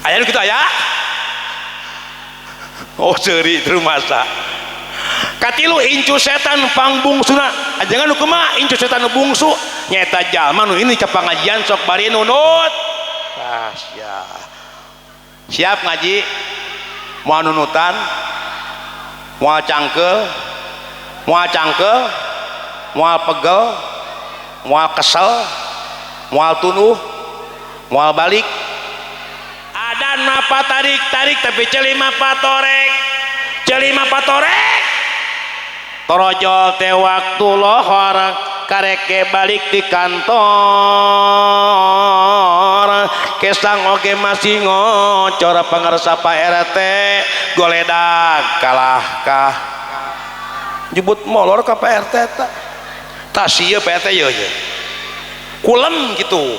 aya nu kitu aya oh ceuri teu masa katilu incu setan pangbungsuna ajangan nu kumaha incu setan nu bungsu nyaeta jalma nu ini ca pangajian sok bari nunut siap ngaji moal nunutan moal cangkel moal pegel moal kesel moal tunuh moal balik ada napa tarik tapi celima patorek torojol teh waktu lohor kareke balik di kantor kesang oge masih ngocor pangarsa Pak RT goledag kalahkah jebut molor ka Pak RT tak sieu Pak RT ye kulem gitu.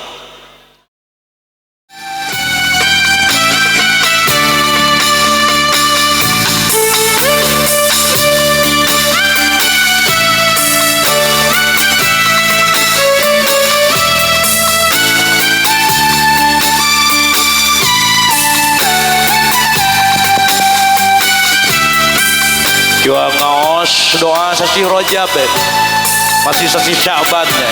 Jua ngaos doa sasi Rajab masih sasi Sya'ban ya.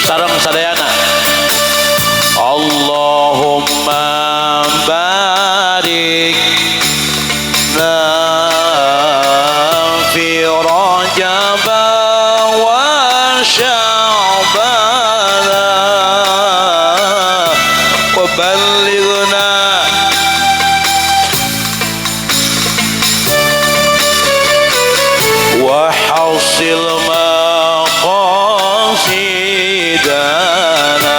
Sareng sadayana Allahumma barik fi Rajab wa Sya'ban balighna wa hausil maqasidana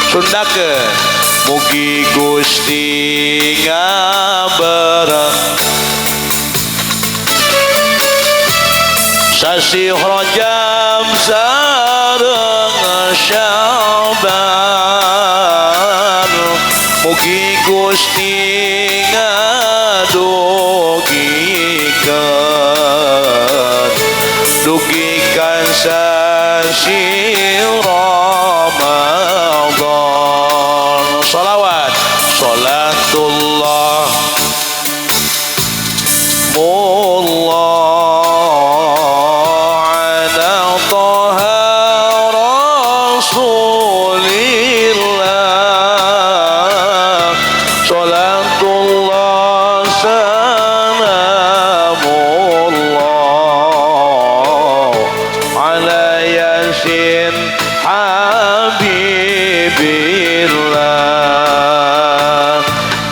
sundakeun mugi Gusti ngabareng sasi Rajab sareng Sya'ban mugi Gusti dugikan sasi Ramadan sholawat sholatullah mullah ala toha rasulillah sholatullah salamullah ala yasin habibillah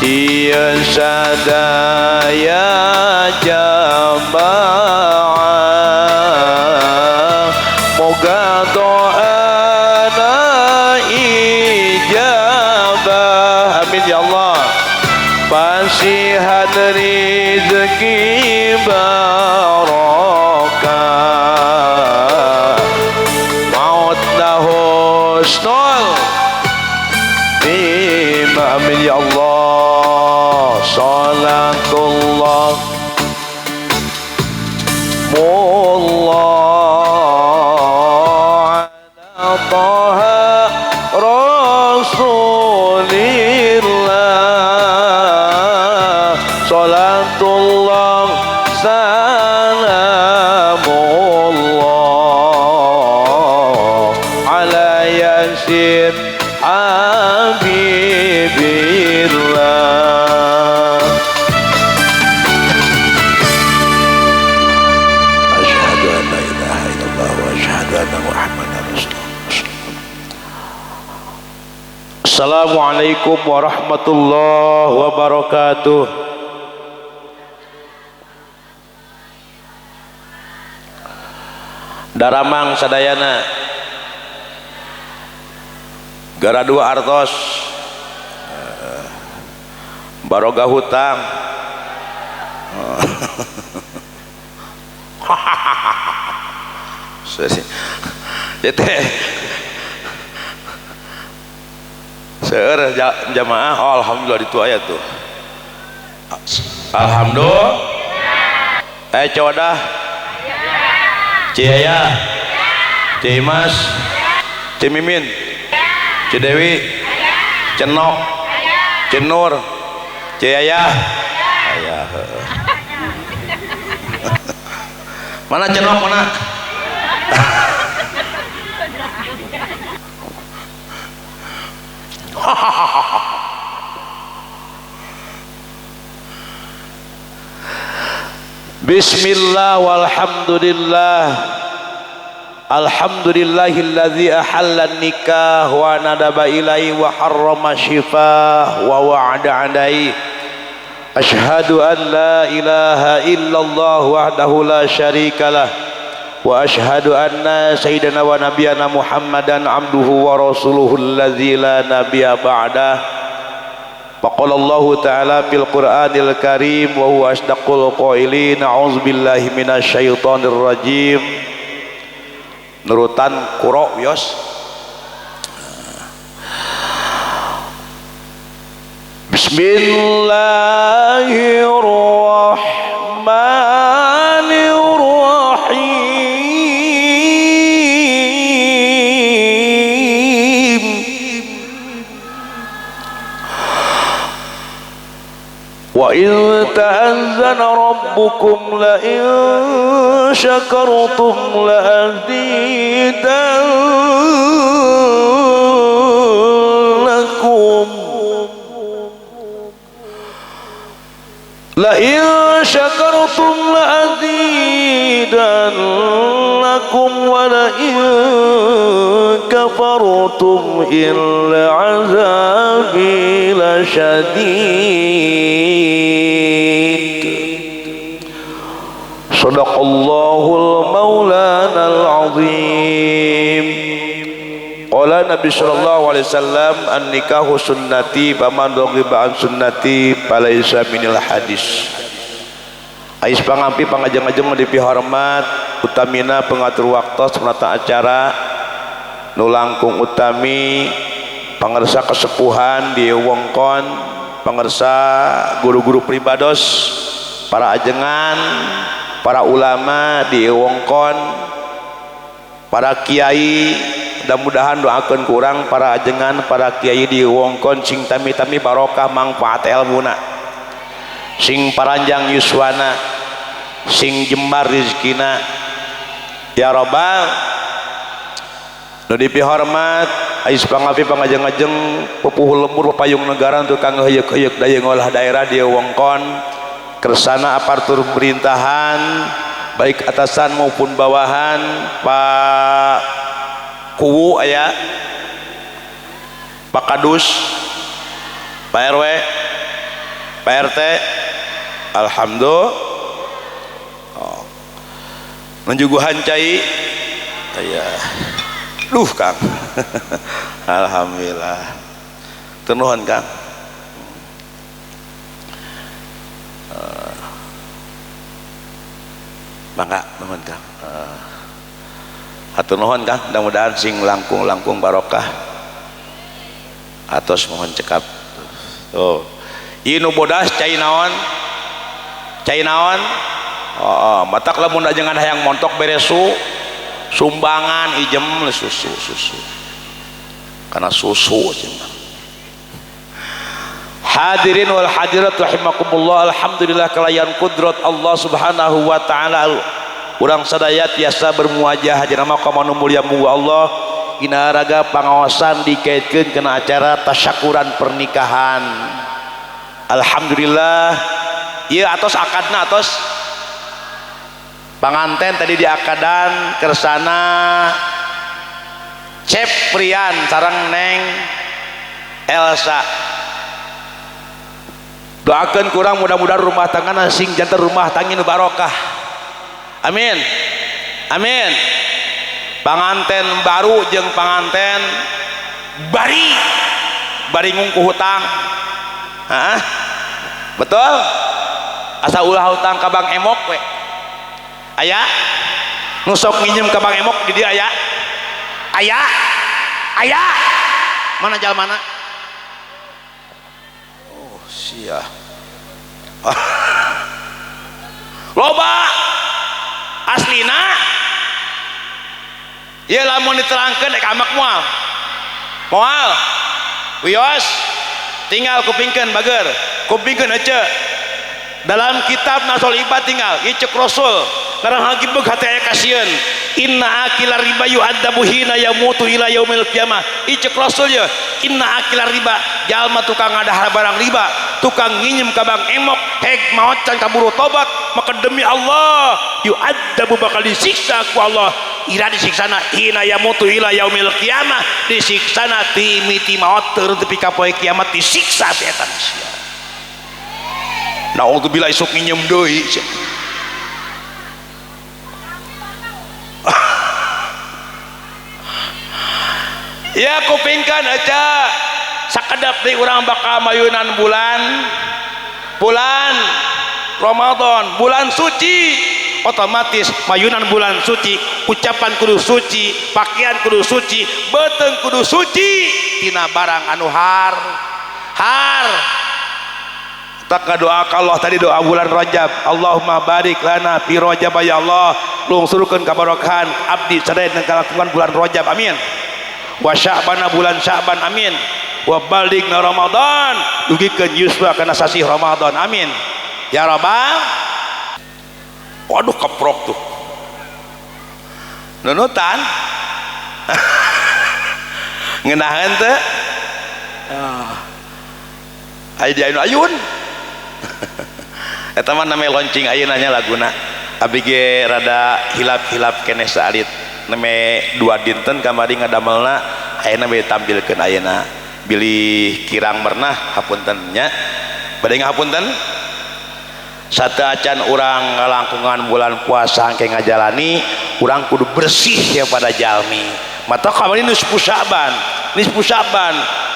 iya sadaya jamaah moga doana ijabah amin ya Allah pasihan rizki barokah maut husnul amin ya Allah salatullah mullah ala toha rasulillah salatullah salamullah ala yasin habibillah asyhadu an la ilaha illallah wa asyhadu anna muhammadar rasulullah. Assalamualaikum warahmatullahi wabarakatuh. Daramang sadayana gara dua artos baroga hutang jadi seueur jamaah oh, alhamdulillah itu ayat tuh alhamdulillah codah Ciaya Cimas, Cimimin, Cidewi, Cenok, Cenur, Ciyayah, ayah. Mana Cenok mana? Bismillah walhamdulillah. Alhamdulillahilladzi ahallan nikah wa nadaba ilai wa harrama syifah wa wa'ada alai. Ashhadu an la ilaha illallah wahdahu la syarikalah wa ashhadu anna sayyidana wa nabiyana Muhammadan abduhu wa rasuluhu alladzi la nabiyya ba'dah. Faqala Allah Ta'ala fil Qur'anil Karim wa huwa asdaqul qailin. A'udzubillahi minasyaitonir rajim. Nurutan kuro yos. Bismillahirrahmanirrahim. Wa in ta'azzana rabbukum la in syakartum la azidannakum la in syakartum la azidannakum wa la in kafartum illa azabi lasyadid. Sadaqallahul maulanal azim. Qala Nabi sallallahu alaihi wasallam an-nikahu sunnati faman raghiba an sunnati falaysa minal hadis. Ais pangampi pangajeng-ajeng dipihormat utamina pengatur waktu penata acara nu langkung utami pangersa kesepuhan di wongkon, pangersa guru-guru pribados, para ajengan, para ulama di wongkon, para kiai, mudah-mudahan doakeun kurang para ajengan, para kiai di wongkon sing tami-tami barokah manfaat ilmuna, sing paranjang yuswana, sing jembar rizkina ya rabbal. Nu dipihormat ais pangapi pangajeng-ajeng pupuh lembur payung negara untuk kang heuyeuk-heuyeuk daya ngolah daerah di wongkon kersana aparatur pemerintahan baik atasan maupun bawahan, Pak Kuwu aya, Pak Kadus, Pak RW, Pak RT, alhamdulillah. Menjuguhan cai aya. Duh Kang. Alhamdulillah. Tunuhun Kang. Mangga nuhun Kang. Hatur nuhun Kang, mudah-mudahan sing langkung barokah. Atos mohon cekap. Tuh. Ieu nu bodas cai naon? Cai naon? Matak lamun ajengan hayang montok beres sumbangan ijem susu karena susu hadirin wal hadirat rahimakumullah. Alhamdulillah kalayan kudrat Allah subhanahu wa ta'ala urang sadaya tiasa bermuajah hadir nama kamanu mulia muga Allah ina raga pangawasan dikaitkeun kana acara tasyakuran pernikahan. Alhamdulillah ieu atos akadna atos panganten tadi di akadan kersana Cep Prian sareng Neng Elsa. Doakeun kurang mudah-mudahan rumah tanggana sing janten rumah tangga nu barokah. Amin. Amin. Panganten baru jeung panganten bari ngungku hutang. Heeh. Betul? Asa ulah hutang ka Bang Emok we. Aya nusok nginjem ke Bang Emok di dia aya mana jal mana sia loba aslina ya lamun diterangkan ek amak mual wios tinggal kupingkan bager kupingkan aja dalam kitab Nasul Ibad tinggal icek rasul karena hagi beug hati aya kasieun inna akila riba yu'adzabu hina yamutu ila yaumil qiyamah icek rasul ya inna akila riba jalma tukang ngadahar barang riba tukang nginjem ka bang emok heg maot can kaburu tobat maka demi Allah yu'adzabu bakal disiksa ku Allah ira disiksana hina yamutu ila yaumil qiyamah disiksana ti miti maot teu tepi ka poe kiamat disiksa setan sia naudzubillah isuk nginjem deui ya kupingkan aja sakedap di urang bakal mayunan bulan Ramadan bulan suci otomatis mayunan bulan suci ucapan kudu suci pakaian kudu suci beteung kudu suci tina barang anu har tak doa Allah tadi doa bulan Rajab Allahumma barik lana fi Rajab ya Allah lungsurkeun kabarokahan abdi sadaya dan kalakuan bulan Rajab amin wa Sya'ban bulan Sya'ban amin wa balighna Ramadan dugikeun yusra kana sasih Ramadan amin ya rabbal waduh keprok tuh nunutan ngeunaheun teu aya di ayun eta mah name loncing ayeuna nya laguna abi ge rada hilap-hilap keneh saalit neme dua dinten kamari ngadamelna ayeuna be tampilkeun ayeuna bilih kirang mernah hapunten nya bade ngahapunten sateuacan urang ngalangkungan bulan puasa engke ngajalani urang kudu bersih ya pada jalmi mata kamari nisfu Sya'ban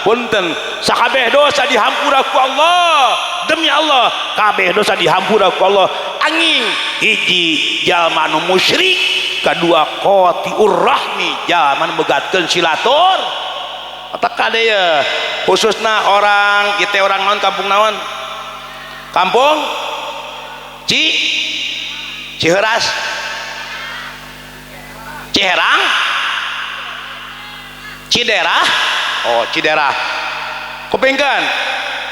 punten sakabeh dosa dihampura ku Allah demi Allah kabeh dosa dihampura ku Allah angin hiji jalma nu musyrik kadua qati'ur rahmi jalma begatkeun silatur eta kade ya khususna orang kita orang naon kampung naon kampung Ciheras Ciherang Ciderah oh Ciderah kupingkeun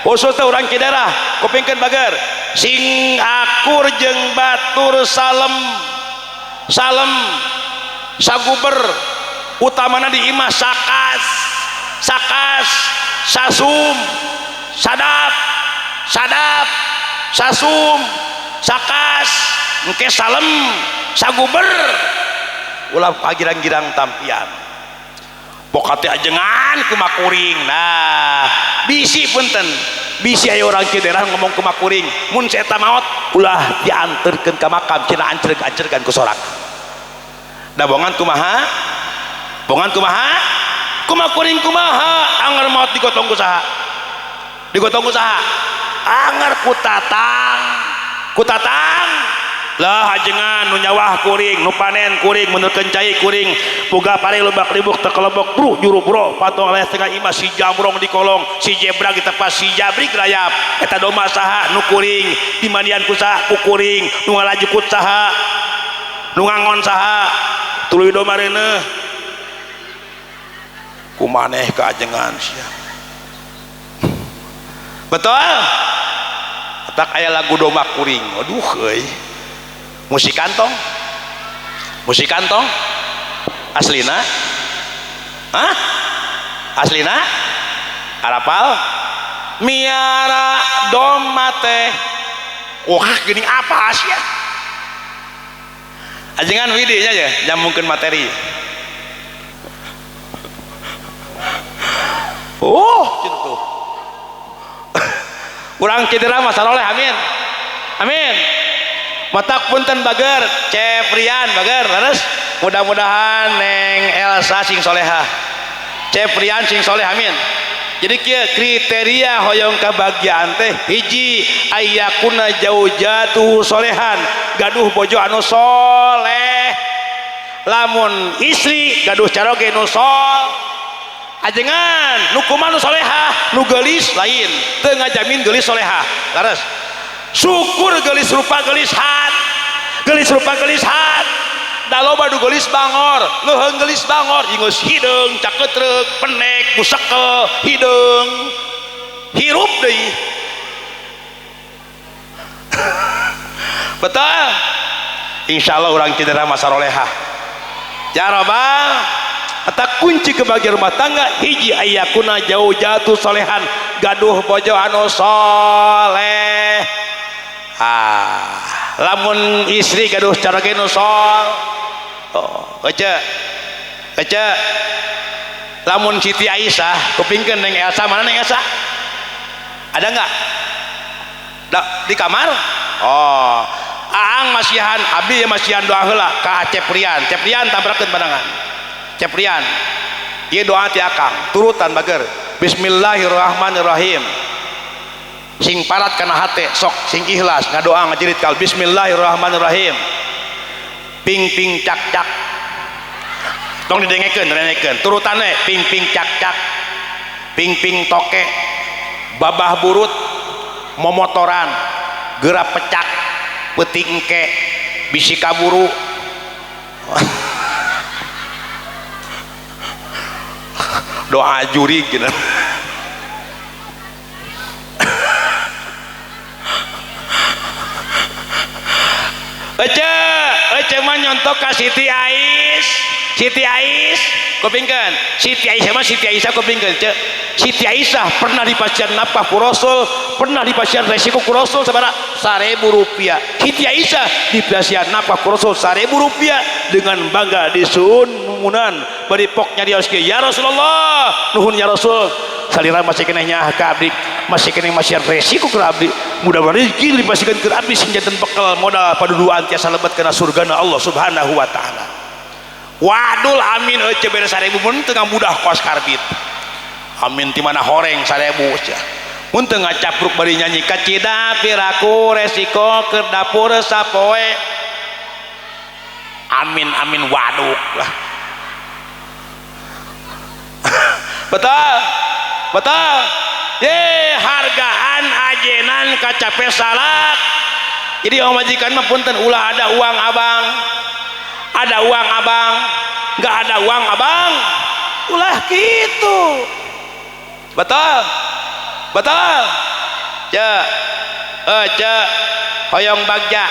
khususnya orang Ciderah kupingkeun bager sing akur jeung batur salem saguber utamana di imah sakas sasum sadap sasum sakas engke salem saguber ulah pagirang-girang tampian pokate ajengan kumakuring nah bisi punten bisi aya orang Ciderah ngomong kumakuring mun eta maot ulah dianterkeun ka makam cenah ancerg-ancergan ku sorak da bongan kumaha kumakuring kumaha anger maot digotong ku saha anger kutatang lah ajengan nu nyawah kuring nu panen kuring menurkeun cai kuring boga pare lobak libuk terkelebok bro juru bro patong aya setengah imah si jambrong di kolong si jebra ditepas si jabrik rayap eta doma saha nu kuring dimandian ku saha ku kuring nu ngalaju ku saha nu ngangon saha tuluy doma reuneuh kumaneh ka ajengan sia betul tak aya lagu domba kuring aduh euy musik kantong aslina arapal miara domba teh wah geuning apa sia ajengan widi nya ya nyambungkeun materi cintu urang Ciderah mah saroleh amin matak punten bager Ceprian bager terus mudah-mudahan Neng Elsa sing solehah Ceprian sing soleh amin jadi kieu kriteria hoyong kebahagiaan teh hiji ayyakuna jaujatu solehan gaduh bojo anu soleh lamun istri gaduh caroge nu sol ajengan nu kumaha nu solehah nu geulis lain teu ngajamin geulis solehah laras syukur geulis rupa geulis hat loba nu geulis bangor leuheung geulis bangor ingus hideung caketrek penek busekel hideung hirup deui betul insyaallah urang cedera masa rolehah ya Rabbal eta kunci kebahagiaan rumah tangga hiji ayakuna jauh jatuh solehan gaduh bojo anu soleh lamun istri gaduh cara genu sol ece lamun Siti Aisyah kupingkeun neng Elsa mana neng Elsa ada nggak di kamar aang masihan abdi masihan doa heula ka Ceprian tabrakeun pandangan Ceprian ieu doa ti akang turutan bager bismillahirrahmanirrahim sing parat kana hate sok sing ikhlas ngadoa ngajerit kal bismillahirrahmanirrahim ping ping cak cak tong didengekeun turutan we ping ping cak cak ping ping toke babah burut momotoran geura pecak peuting ke bisi kaburu doa jurig gitu ece mah nyontok ka Siti Ais kupingkeun Siti Aisyah kupingkeun ce Siti Aisyah pernah dipasihan nafkah ku Rasul pernah dipasihan resiko ku Rasul sabaraha Rp1.000 Siti Aisyah dipasihan nafkah ku Rasul Rp1.000 dengan bangga disuun munan bari pok nyarios kieu ya Rasulullah nuhun ya Rasul salira masih keneh nyah ka abdi masih keneh masihan resiko ku abdi mudah-mudahan rezeki dipasikeun ke abdi sing janten bekal modal paduduan tiasa lebet kana surgana Allah Subhanahu wa taala. Wadul amin ece beres 1000 mun teu ngamudah kos karbit. Amin ti mana horeng 1000 cenah. Mun teu ngacapruk bari nyanyi kacida piraku resiko keur dapur sapoe. Amin amin waduk lah. Betul. Hargaan ajenan kacape salak. Jadi om majikan mah punten ulah ada uang abang nggak ada uang abang ulah gitu betul hoyong bagja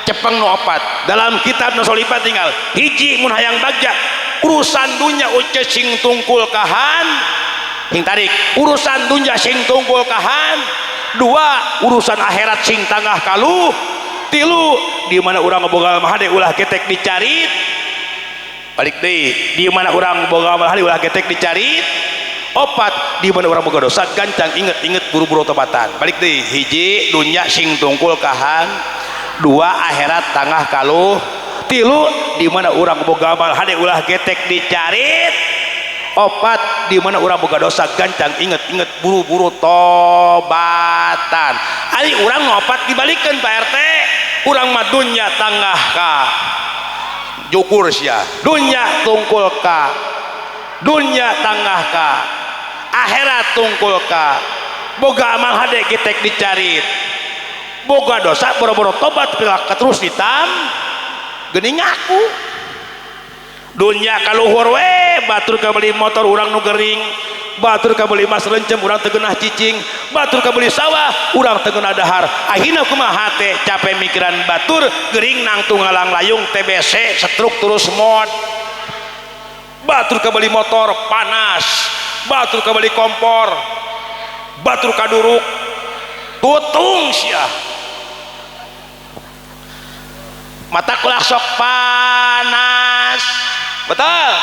cepeng nu opat dalam kitab Nusolipat tinggal hiji mun hayang bagja urusan dunya uce sing tungkul kahan hing tarik urusan dunya sing tungkul kahan dua urusan akhirat sing tangah kaluh tilu di mana urang boga mahade ulah getek dicarit balik deui di mana urang boga mahade ulah getek dicarit opat di mana urang boga dosa gancang inget buru-buru tobatan balik deui hiji dunya sing tungkul kahan dua akhirat tangah kaluh tilu di mana urang boga mahade ulah getek dicarit opat di mana urang boga dosa gancang inget buru-buru tobatan ari urang opat dibalikeun Pak RT urang mah dunya tangah ka jukur sia dunya tungkul ka dunya tangah ka akhirat tungkul ka boga amal hade getek dicarit boga dosa boro-boro tobat pilak terus ditam geuning ngaku dunya kaluhur we batur ka beli motor urang nu gering batur ka beli mas lencem urang teu geunah cicing batur ka beli sawah urang teu geunah dahar akhirna kumaha teh capek mikiran batur gering nangtung ngalang layung TBC stroke terus mod batur ka beli motor panas batur ka beli kompor batur ka duruk tutung sia mata kulak sok panas betul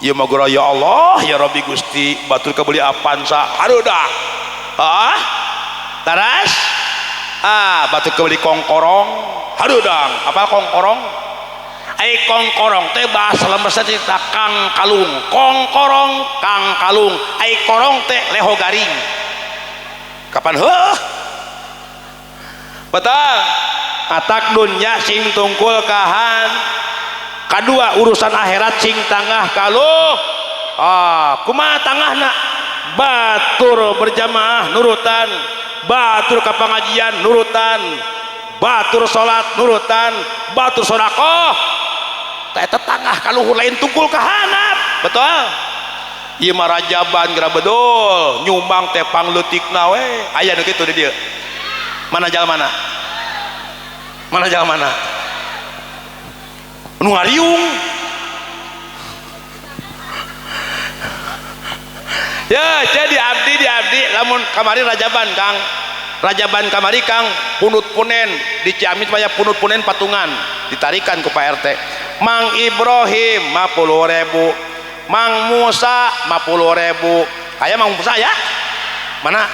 ya magura ya Allah ya Rabbi Gusti batur kabeli Avanza aduh dah taras batur kabeli kongkorong aduh dang apa kongkorong kongkorong teh bahasa lembersa cerita kang kalung kongkorong kang kalung korong teh leho garing kapan betul atak dunya sing tungkul kahan kedua urusan akhirat sing tangah kaluh kumaha tangahna batur berjamaah nurutan batur ka pangajian nurutan batur salat nurutan batur sedekah eta tangah kaluhur lain tungkul ka handap betul ieu mah rajaban geura bedul nyumbang teh pangleutikna we aya nu kitu di dieu mana jalmana nu ngariung ya jadi abdi di abdi lamun kamari rajaban Kang rajaban kamari Kang punut punen di Ciamis banyak punut punen patungan ditarikan ku Pak RT Mang Ibrahim 50.000 Mang Musa 50.000 aya Mang Musa ya mana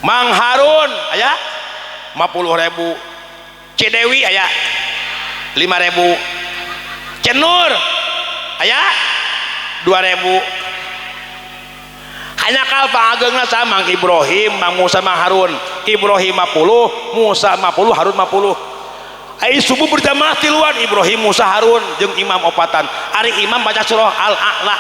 Mang Harun aya 50.000 Cidewi aya 5.000 Cenur aya 2.000 hanya kal pangagengna sama Mang Ibrahim Mang Musa Mang Harun Ibrahim 50 Musa 50 Harun 50 ai subuh berjamaah tiluan Ibrahim Musa Harun jeung imam opatan ari imam baca surah Al-A'la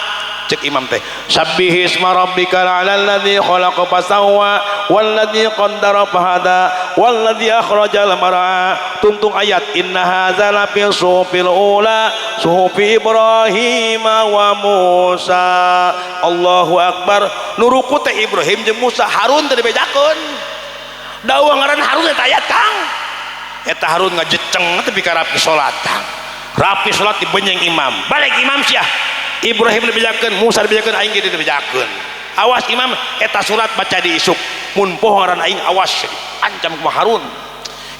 cek imam teh sabbihisma rabbikal a'lal ladzi khalaqa fasawwa walladzi qaddara fahada walladzi akhrajal mar'a tuntung ayat inna hadza la fi suhufil ula suhufi Ibrahim wa Musa Allahu akbar nuruku teh Ibrahim jeung Musa Harun teh dibejakeun dawa ngaran Harun eta ayat Kang eta Harun ngajeceng teh bika rapi salat Kang rapi salat dibenjeng imam balik imam sia Ibrahim dibejakeun Musa dibejakeun aing ge dibejakeun awas imam eta surat baca di isuk mun poho ngaran aing awas ancam ku Harun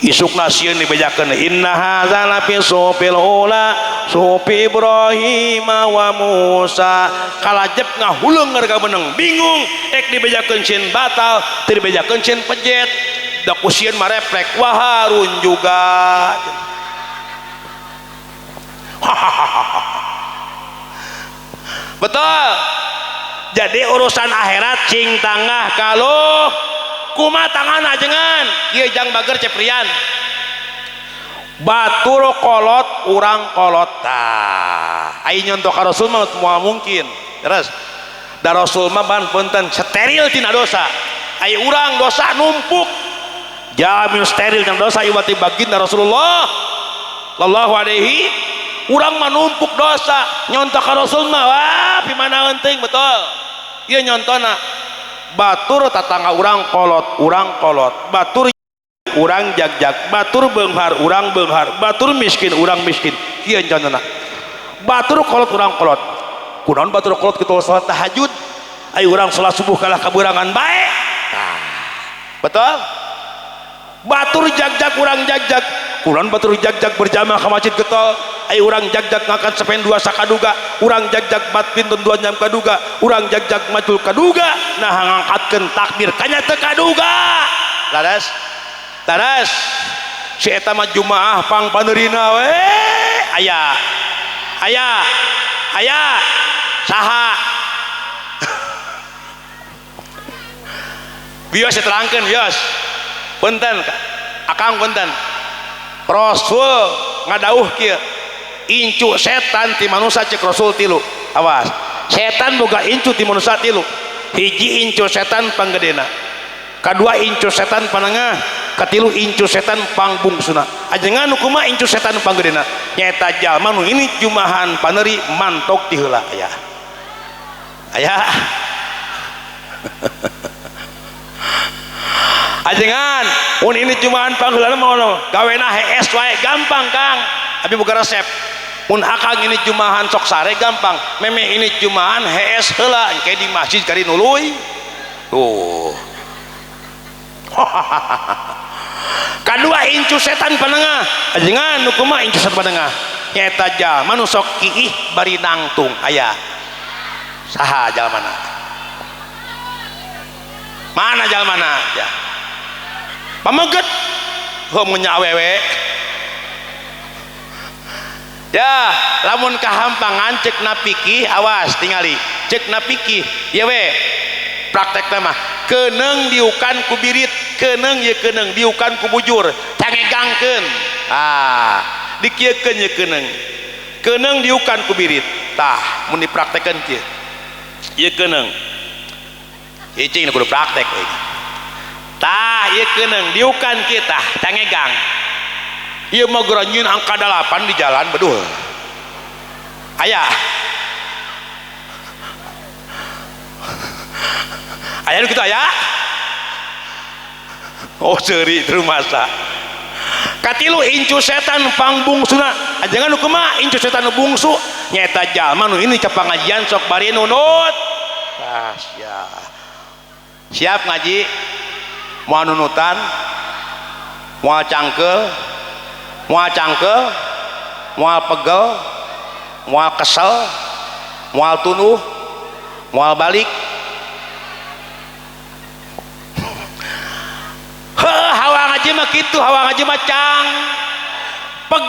isukna sieun dibejakeun inna hadza la fi suhufil ula suhufi Ibrahim wa Musa kalajep ngahuleung ngarga meneng bingung ek dibejakeun cieun batal teu dibejakeun cieun pejet da ku sieun mareflek wa Harun juga betul jadi urusan akhirat cing tangah kalau kuma tangan ajengan ieu jang bager ceprian batur kolot urang kolot tah ai nyontoh ka Rasul mah moal mungkin terus da Rasul mah ban punten steril tina dosa ai urang dosa numpuk jamin steril tina dosa ieu mati baginda Rasulullah sallallahu alaihi urang mah numpuk dosa nyontoh ka Rasul mah wah pimana penting betul ieu nyontona batur tatangga urang kolot batur urang jagjag batur beunghar urang beunghar batur miskin urang miskin ieu contohna batur kolot urang kolot kunaon batur kolot kitu salat tahajud ai urang salat subuh kalah kaburangan bae nah, betul batur jagjag urang jagjag kunaon batur jagjag berjamaah ka masjid getol ai urang jagjag ngakan sapen 2 sakaduga urang jagjag batpintun 2 jam kaduga urang jagjag macul kaduga nah ngangkatkeun takbir kanya teu kaduga laras si eta mah jumaah pang paneurina we aya saha bios diterangkeun bios punten akang punten Rasul ngadauh kieu incu setan ti manusia cek Rasul 3 awas setan boga incu ti manusia 3 hiji incu setan panggedena kadua incu setan panengah katilu incu setan pangbungsuna ajengan hukumna incu setan panggedena nyaeta jalma nu ini jumahan paneuri mantok ti heula aya ajengan mun ini jumahan pangheulana mah gawena HS wae gampang Kang abi boga resep mun akang ini jumahan sok sare gampang meme ini jumahan HS heula engke di masjid kari nuluy tuh kadua incu setan panengah ajengan nu kumaha incu setan panengah nyaeta jalma nu sok kiih bari nangtung aya saha jalmana mana jalmana ya pameget mun nya awewe ya lamun kahampangan cek napiki awas tingali cek napiki ya we praktek mah keuneng diukan ku birit keuneng ye keuneng diukan ku bujur cangegangkeun dikieukeun ye keuneng diukan ku birit tah mun dipraktekeun kieu ye keuneng ieu cing kudu praktek tah ieu keuneng diukan kita cangegang ieu mah geranjeun angka 8 di jalan beduh aya aya kitu aya oh ceuri teu masa katilu incu setan pangbungsuna ajangan nu kumaha incu setan nu bungsu nyaeta jalma nu ini cap pengajian sok bari nunut siap ngaji moal nunutan moal cangkel moal pegel moal kesel moal tunuh moal balik hawa ngaji mah kitu hawa ngaji mah cang peg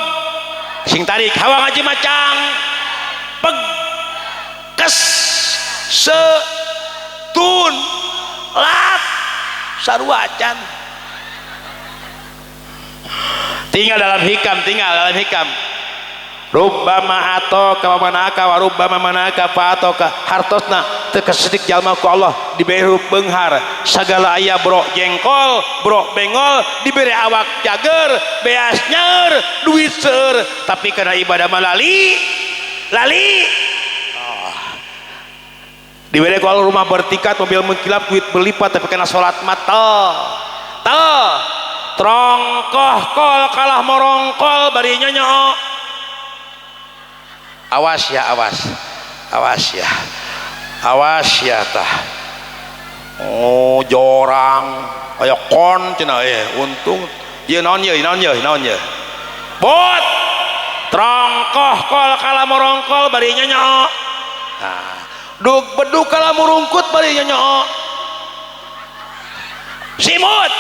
sing tarik hawa ngaji mah cang peg kes se tun lat sarua acan tinggal dalam hikam rubbama atoka wa manaka wa rubbama manaka fa atoka hartosna teu kasedik jalma ku Allah diberi beunghar sagala aya bro jengkol bro bengol diberi awak jager beas nyer duit seur tapi karena ibadah malali diberi ku Allah rumah bertikat mobil mengkilap duit berlipat tapi karena salat mata trongkoh kol kalah morongkol bari nyonyo awas ya tah oh jorang aya kon cenah untung ieu naon ye bot trongkoh kol kalah morongkol bari nyonyo nah dug bedug kalah murungkut bari nyonyo simut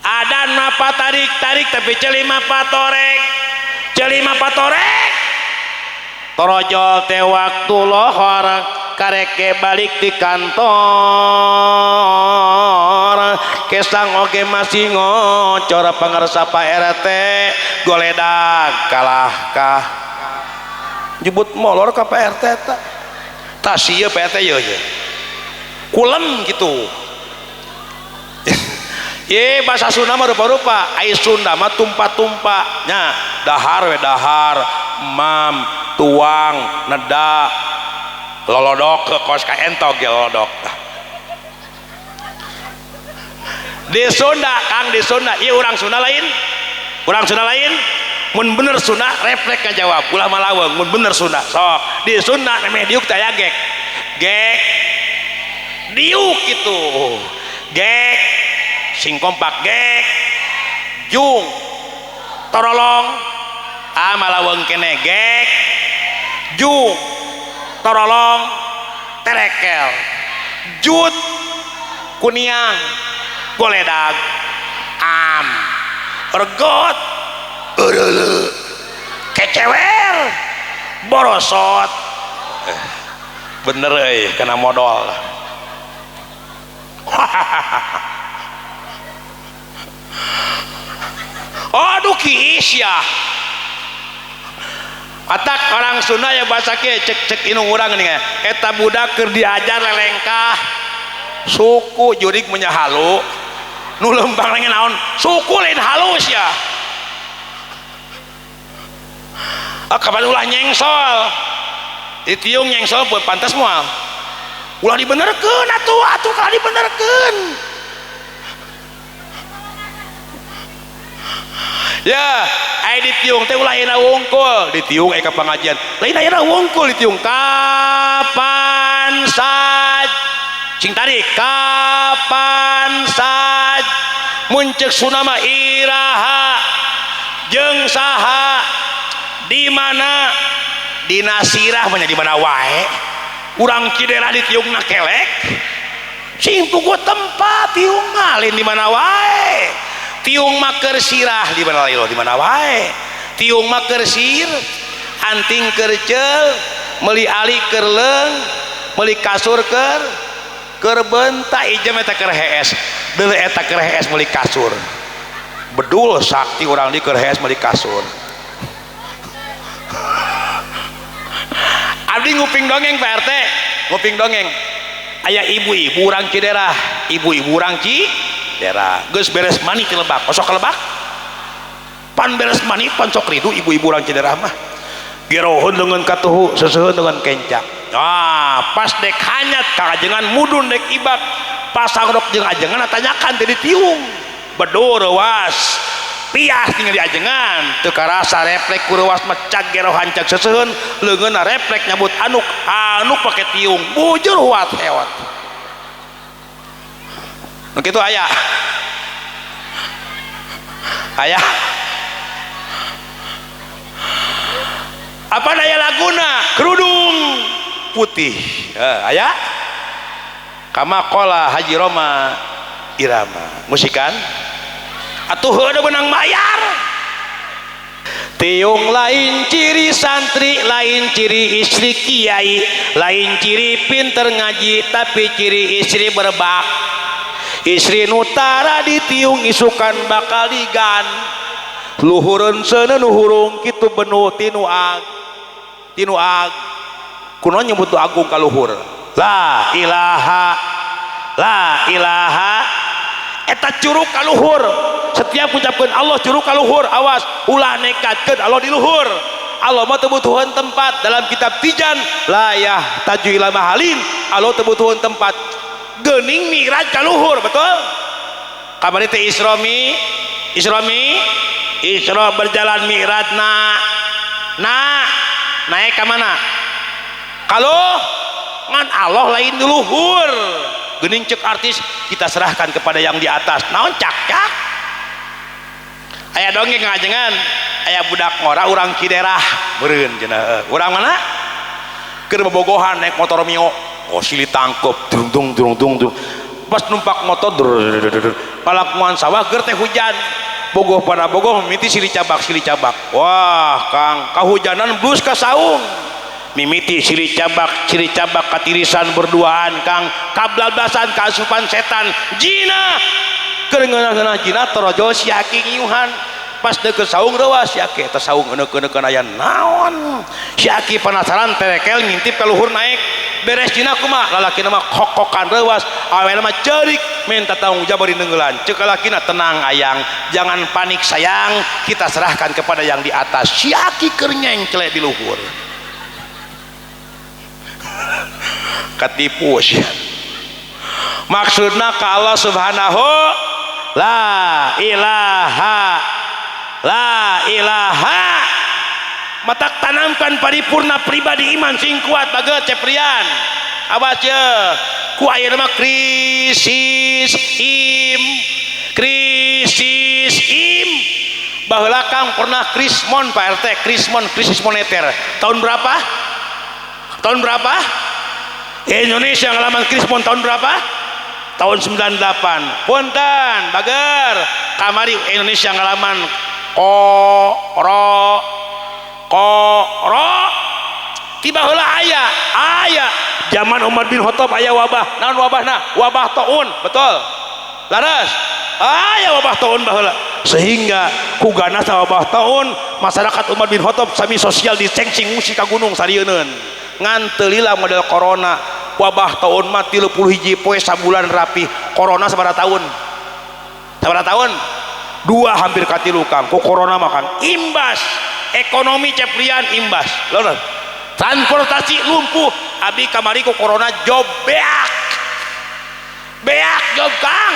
adan mapa tarik tapi celima patorek torojol teh waktu lohor kareke balik di kantor kesang oge masih ngocor pangarsa Pak RT goledag kalah kah jebut molor ka Pak RT ta sieu Pak RT ye kulem gitu ye bahasa Sunda mah rupa-rupa ai Sunda mah tumpa-tumpa nya dahar we dahar mam tuang neda lolodok ke kos ka entog ge lolodok di Sunda Kang di Sunda ieu urang Sunda lain mun bener Sunda refleks ka jawab ulah malaweng mun bener Sunda sok di Sunda nemeh diuk teh aya gek diuk gitu gek sing kompak gek jung torolong malaweng kene gek jung torolong terekel jut kuniang goledag regot kecewer borosot bener kena modal aduh kiis ya atak orang Sunda ya bahasa ke cek inung urang nih eta budak keur diajar lelengkah suku jurik punya halu nu lembang lagi naon suku lain halus ya kapan ulah nyengsol ditiung nyengsol buat pantas mual ulah dibenerkeun atuh kalau dibenerkeun ya ai ditiung teh ulah ayeuna wungkul ditiung ka pengajian lain ayeuna wungkul ditiung kapan saj sing tadi kapan saj muncek sunama iraha jeung saha di mana di nasirah banyak di mana wae urang kidera ditiungna kelek sing tugu tempat tiung malin di mana wae tiung maker sirah di mana lailo di mana wae tiung maker sir anting kercel meuli ali keur leung meuli kasur keur bentak ijem eta keur hees deuleu eta keur hees meuli kasur bedul sakti urang di keur hees meuli kasur abdi nguping dongeng Pak RT nguping dongeng aya ibu-ibu urang Ciderah ibu-ibu urang Ciderah geus beres mani ti Lebak osok ke Lebak pan beres mani pan sok ridu ibu-ibu urang Ciderah mah girohun dengan katuhu seseuheun dengan kencak pas dek hanyat kajengan mudun dek ibak pas sagrok jeung ajengan tanyakan tadi tiung bedur was pias tinggal di ajengan teu karasa refleks kurewas mecak gero hancak seseuheun leungeunna refleks nyambut anuk pake tiung bujur huat hewat nu kitu aya apa daya laguna kerudung putih aya kama qala Haji Roma Irama musikan atuh heueuh benang mayar tiung lain ciri santri lain ciri istri kiai lain ciri pinter ngaji tapi ciri istri berbak istri nutara di tiung isukan bakal digan luhureun seuneu nu hurung kitu benu tinu ag kunaon nyebut agung ka luhur la ilaha eta curug ka luhur setiap ucapkeun Allah curug ka luhur awas ulah nekatkeun Allah di luhur Allah mah teu butuhan tempat dalam kitab Tijan la yahtaju ila mahalin Allah teu butuhan tempat geuning mi'raj ka luhur betul kamari teh Isra berjalan mi'raj naik ka mana kalau ngan Allah lain di luhur geuning cek artis kita serahkan kepada yang di atas naon cak aya dongeng ngajengan aya budak ngora urang Ciderah beureun cenah urang mana keur bobogohan naik motor mio silih tangkep dung pas numpak motor palak moan sawah keur teh hujan bogoh pada bogoh mimiti silih cabak wah Kang kahujanan blus ka saung mimiti silih cabak katirisan berduaan Kang kablablasan kaasupan setan jina keur ngeunah jina torojo si aki ngiuhan pas deket saung rewas si aki eta saung euneuk-euneukkeun aya naon si aki penasaran terekel ngintip ka luhur naik beres jina kumaha lalakina mah kokokan rewas awena mah ceurik minta tanggung jawab di neungeulan ceuk lalakina tenang ayang jangan panik sayang kita serahkan kepada yang di atas si aki keur nyengcle di luhur katipu sih maksudna ka Allah subhanahu la ilaha matak tanamkan paripurna pribadi iman sing kuat baget ceprian awas ye ku ayeuna mah krisis im baheula Kang pernah krismon Pak RT krisis moneter tahun berapa Indonesia ngalaman krismon tahun berapa tahun 98 punten bager kamari Indonesia ngalaman koro tiba heula aya zaman Umar bin Khattab aya wabah naon wabahna wabah taun betul laras aya wabah taun baheula sehingga ku ganasna wabah taun masyarakat Umar bin Khattab sami social distancing musi ka gunung sarieun ngan teu lila model corona wabah tahun mah 31 poe sabulan rapi corona sabaraha tahun 2 hampir ka 3 Kang ku corona mah Kang imbas ekonomi ceprian imbas lho transportasi lumpuh abi kamari ku corona job beak job Kang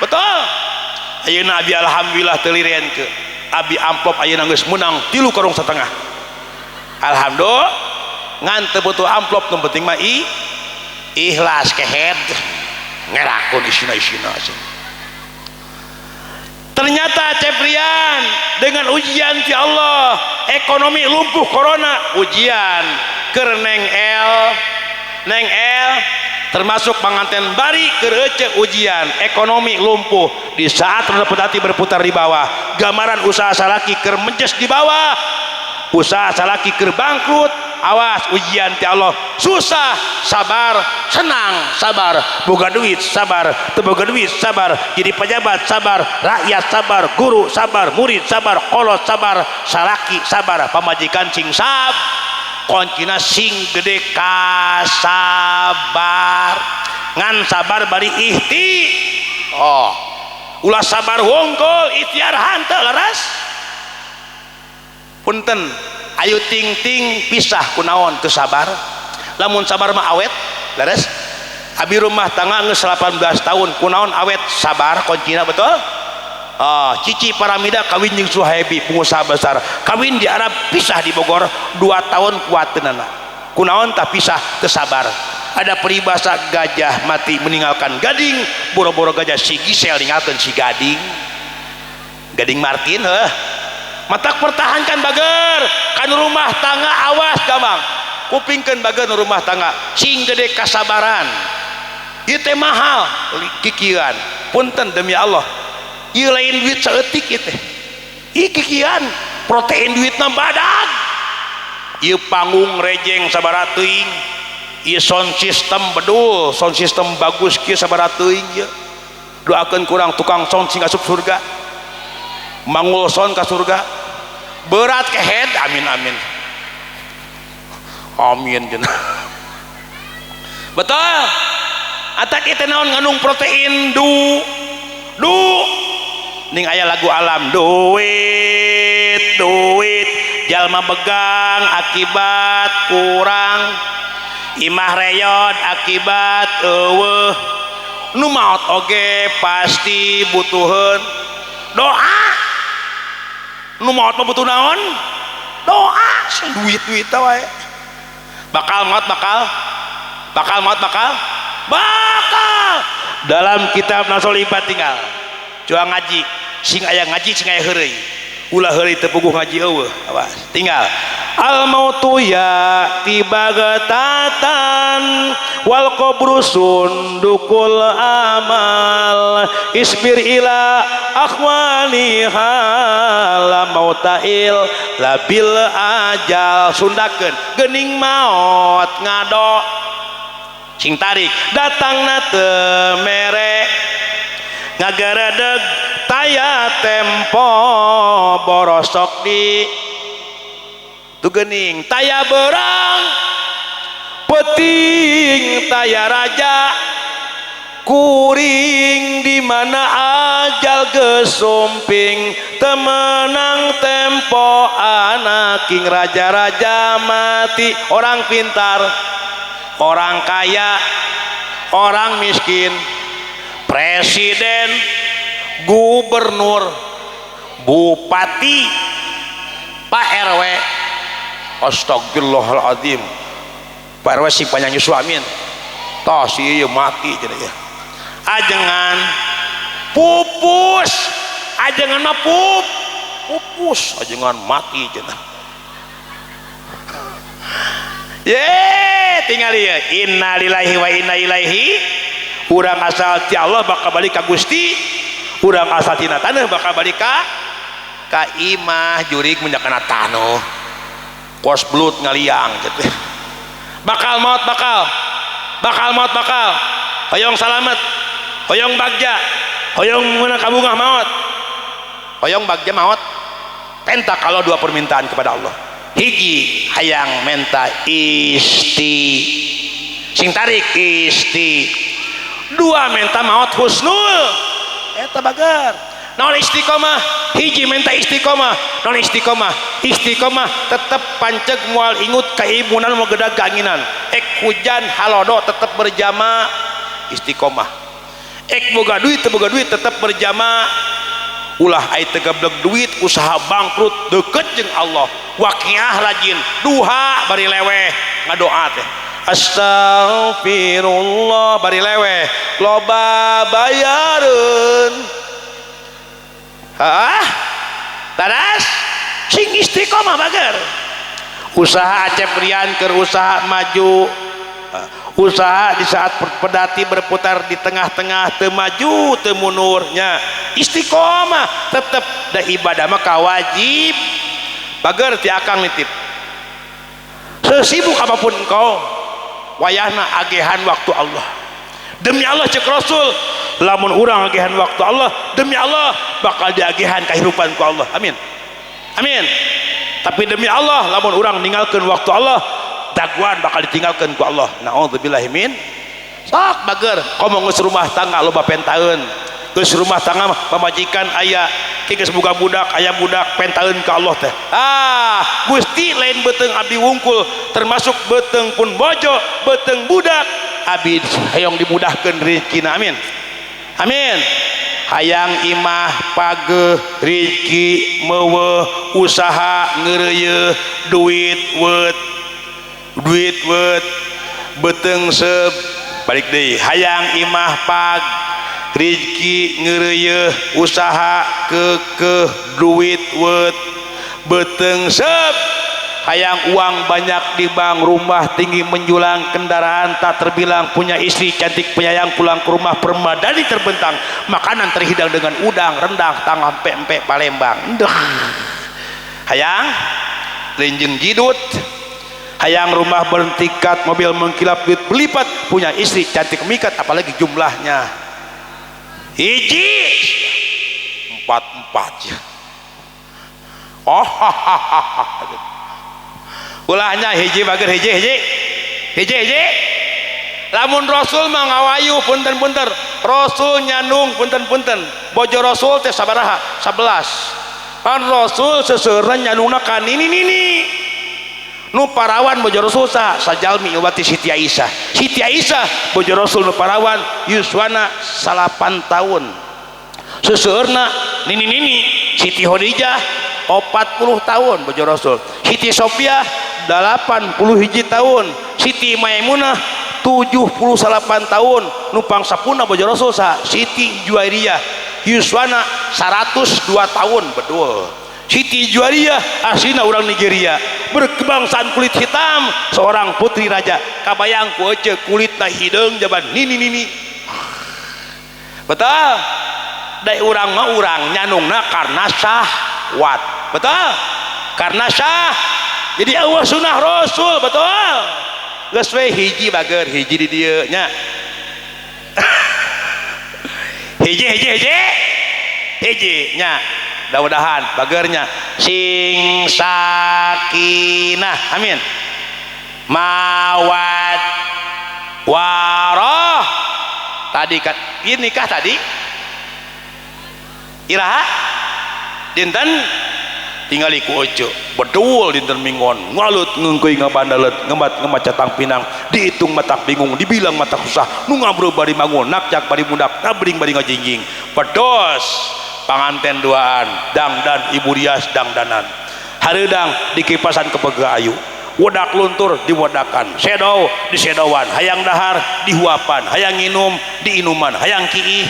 betul ayeuna abi alhamdulillah teu lirenkeun abi amplop ayeuna geus meunang 3,5 karung alhamdulillah ngan teu butuh amplop nu penting mah ikhlas kehead ngerakun isina ternyata ceprian dengan ujian ti Allah ekonomi lumpuh corona ujian keur neng el termasuk pengantin bari keur ujian ekonomi lumpuh di saat roda petati berputar di bawah gambaran usaha salaki keur menjes di bawah usaha salaki keur bangkrut awas ujian ti Allah susah sabar senang sabar boga duit sabar teu boga duit sabar jadi pejabat sabar rakyat sabar guru sabar murid sabar kolot sabar salaki sabar pamajikan sing kuncina sing gede kasabar ngan sabar bari ulah sabar wongkol ikhtiar hanteu laras punten ayu ting-ting pisah kunaon teu sabar lamun sabar mah awet laras abi rumah tangga geus 18 tahun kunaon awet sabar kuncina betul Cici Paramida kawin jeung Suhaibi pengusaha besar kawin di Arab pisah di Bogor 2 tahun kuateunana kunaon tah pisah teu sabar ada peribahasa gajah mati meninggalkan gading boro-boro gajah si Gisel ninggalkeun si Gading Martin matak pertahankan bager kan rumah tangga awas gampang kupingkeun bager rumah tangga sing gede kasabaran ieu teh mahal kikieuan punten demi Allah ieu lain duit saeutik ieu teh ieu kikieuan protein duitna badag ieu panggung rejeng sabaraha teuing ieu sound system bedul sound system bagus kieu sabaraha teuing ieu doakeun kurang tukang sound sing asup surga mangul sound ka surga berat ke head amin amin amin cenah betul atak itu naon ngandung protein du ning aya lagu alam duit jalma begang akibat kurang imah reyot akibat eueuh nu maot oge pasti butuheun doa nu maot mah butuh naon doa duit wae bakal dalam kitab Nasolibat tinggal coba ngaji sing aya ngaji sing aya heureuy ulah heureuy teu puguh ngaji eueuh awas tinggal al mautu ya tibagatatan wal qabru sundukul amal isbir ila akhwani hala mautail labil ajal sundakeun geuning maot ngado sing tarik datangna teu mere ngagaredeg taya tempo borosok di tu geuning taya beurang peuting taya raja kuring di mana ajal gesumping temenang tempo anak king raja-raja mati orang pintar orang kaya orang miskin presiden gubernur bupati Pak RW astagfirullahaladzim Pak RW si panyanyi suamin toh si ieu mati cenah ya ajengan pupus ajengan mah pupus ajengan mati cenah tinggal ieu innalillahi wa inna ilaihi urang asal ti Allah bakal balik ka Gusti urang asal tina taneuh bakal balik ka imah jurig menjakana taneuh kos blut ngaliang gitu bakal maut hoyong salamet hoyong bagja hoyong meunang kabungah maut hoyong bagja maut tenta kalau dua permintaan kepada Allah hiji hayang menta sing tarik isti dua menta maut husnul eta bagar naon istiqomah hiji menta istiqomah naon istiqomah tetep panceg moal ingut kaimunan mau gedag ganginan hujan halodo tetep berjamaah istiqomah boga duit teu boga duit tetep berjamaah ulah aya tegablek duit usaha bangkrut deket jeung Allah waqiah rajin duha bari leweh ngadoa teh astagfirullah bari leweh loba bayareun tadas sing istiqomah bager usaha Acep Rian keur usaha maju usaha di saat pedati berputar di tengah-tengah teu maju teu munurnya istiqomah tetep da ibadah mah kawajib bager ti akang nitip sesibuk apapun engkau wayahna agehan waktu Allah demi Allah cek Rasul lamun urang agehan waktu Allah demi Allah bakal diagehan kehidupan ku Allah amin tapi demi Allah lamun urang ninggalkeun waktu Allah daguan bakal ditinggalkeun ku Allah naudzubillahi min sok bager komo geus rumah tangga loba pentaeun geus rumah tangga pamajikan aya geus boga budak aya budak pentaeun ka Allah teh Gusti lain beteung abdi wungkul termasuk beteung pun bojo beteung budak abdi hayang dimudahkeun rezekina amin amin hayang imah pageuh rezeki meuweuh usaha ngeureuyeuh duit weut beteung seb balik deui hayang imah pag rezeki ngeureuyeuh usaha keukeuh duit weut beteung seb hayang uang banyak di bank rumah tinggi menjulang kendaraan tak terbilang punya istri cantik penyayang pulang ke rumah permadani terbentang makanan terhidang dengan udang rendang tangan pempek Palembang hayang lenjeng jidut hayang rumah bertingkat mobil mengkilap duit berlipat punya istri cantik mikat apalagi jumlahnya hiji 4 ya ulahnya hiji bager hiji lamun Rasul mangawayu punten-punten Rasul nyanung punten-punten bojo Rasul teh sabaraha 11 kan Rasul seseureun nyanungna ka nini nu parawan bojo Rasul sajalmi wati Siti Aisyah bojo Rasul nu parawan yuswana 8 tahun seseueurna nini Siti Khadijah 40 tahun bojo Rasul Siti Sofiah 81 tahun Siti Maimunah 78 tahun numpang sapuna bojo Rasul Siti Juwairiyah yuswana 102 tahun betul Siti Juwairiyah aslinya orang Nigeria berkebangsaan kulit hitam seorang putri raja kabayang ku ece kulitna hideung jaban nini betul dai urang mah urang nyanungna karena syahwat betul karena syah jadi Allah sunnah Rasul betul geus we hiji bager hiji di dieu nya hiji nya mudah-mudahan bagernya sing sakinah amin mawad waroh tadi kan ini kah tadi iraha dinten tingali ku ojo bedul dinten mingon ngalut ngengkeuy ngabandalet ngemaca tang pinang dihitung mata bingung dibilang mata susah nu ngabreu bari mangun nakjak bari mundak nabring bari ngajingjing pedos panganten duaan dangdan ibu rias dangdanan hareudang di kipasan kepega ayu wedak luntur diwedakan sedow di sedowan hayang dahar dihuapan hayang nginum di inuman hayang kiih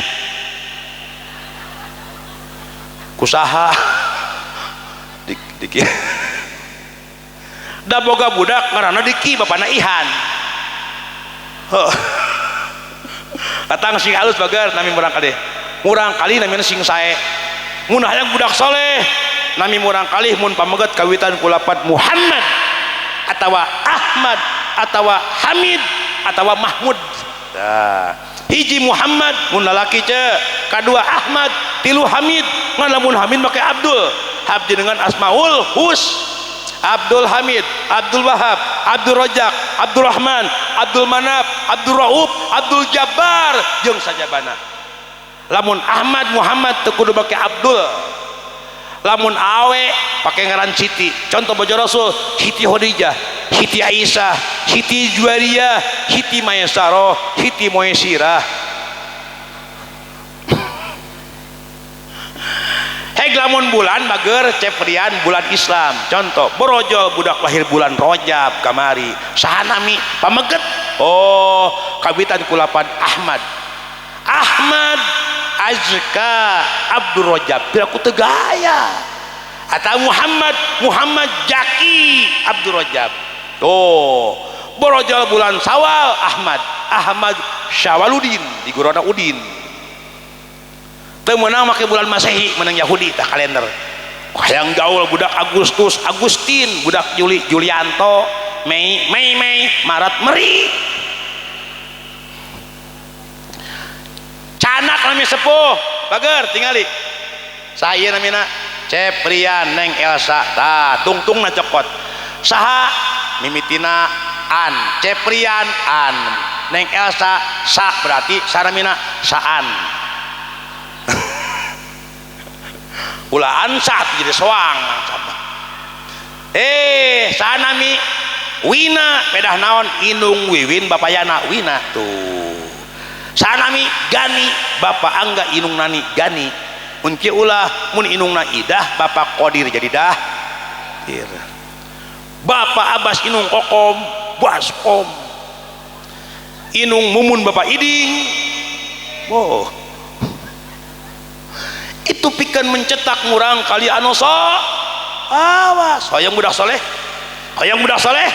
kusaha diki da boga budak ngaranna diki bapana Ihan datang sing halus bagar nami murang kali namina sing sae mun hayang budak soleh nami murang kali mun pameget kawitan kulapat Muhammad atawa Ahmad atawa Hamid atawa Mahmud hiji Muhammad mun lalaki kadua Ahmad tilu Hamid ngan lamun Hamid make Abdul abdi dengan Asmaul Abdul Hamid, Abdul Wahab, Abdul Rojak, Abdul Rahman, Abdul Manaf, Abdul Raub, Abdul Jabbar jeung sajabana lamun Ahmad Muhammad teu kudu make Abdul lamun awe pake ngaran Siti contoh bojo Rasul Siti Khadijah Siti Aisyah Siti Juwairiyah Siti Maisarah Siti Moesirah lamun bulan bager ceprian bulan Islam contoh borojol budak lahir bulan Rajab kamari saha nami pameget kawitan kulapan Ahmad Azka Abdul Rajab piraku teu gaya atau Muhammad Jaki Abdul Rajab borojol bulan Sawal Ahmad Syawaludin di gurona Udin menang make bulan Masehi menang Yahudi tah kalender hayang gaul budak Agustin budak Julianto Mei Maret Meri canak nami sepuh bager tingali saya namina Ceprian Neng Elsa tah tungtung na cokot saha mimitina An Ceprian An Neng Elsa sa berarti saramina saan ulaan saat jadi soang sanami Wina pedah naon Inung Wiwin bapayana Wina tuh sanami Gani Bapak Angga Inung Nani Gani mun kieu ulah mun Inungna Idah Bapak Qodir jadi dah Bapak Abbas Inung Kokom Baskom Inung Mumun Bapak Iding oh itu pikeun mencetak murang kali anoso awas hoyong budak soleh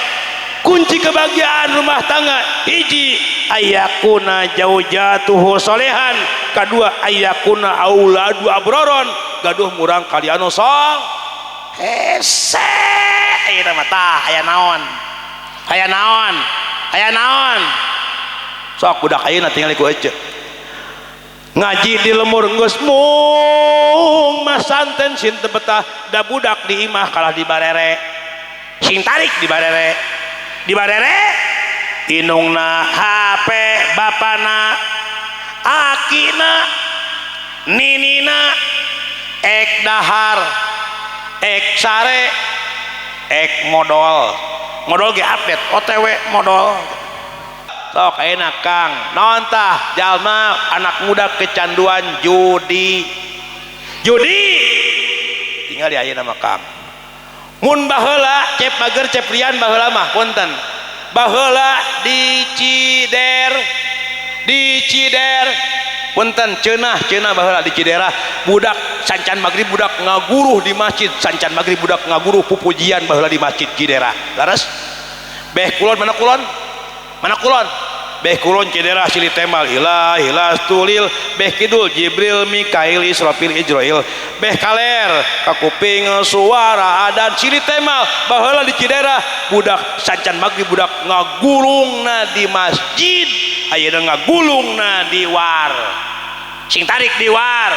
kunci kebahagiaan rumah tangga hiji ayakuna jaujatuhu solehan kedua ayakuna auladu abroron gaduh murang kali anosong hese ayeuna mah tah aya naon sok budak ayeuna tinggal ku ece ngaji di lemur geus mung mah santen sin teu betah da budak di imah kalah di barere sing tarik di barere inungna HP bapana akina ninina ek dahar ek sare ek modal ge update OTW modal sok ayeuna Kang naon tah jalma anak muda kecanduan judi tinggal di ayeuna mah Kang mun baheula cep bager cep rian baheula mah punten baheula di Cider punten ceunah baheula di Ciderah budak sancan magrib budak ngaguruh di masjid sancan magrib budak ngaguruh pupujian baheula di masjid Ciderah laras beh kulon mana kulon beh kulon Ciderah silih temal ilah tulil beh kidul Jibril Mikail Israfil Ijrail beh kaler kakuping suara adan silih temal baheula di Ciderah budak sancan magrib budak ngagulungna di masjid ayeuna ngagulungna di war sing tarik di war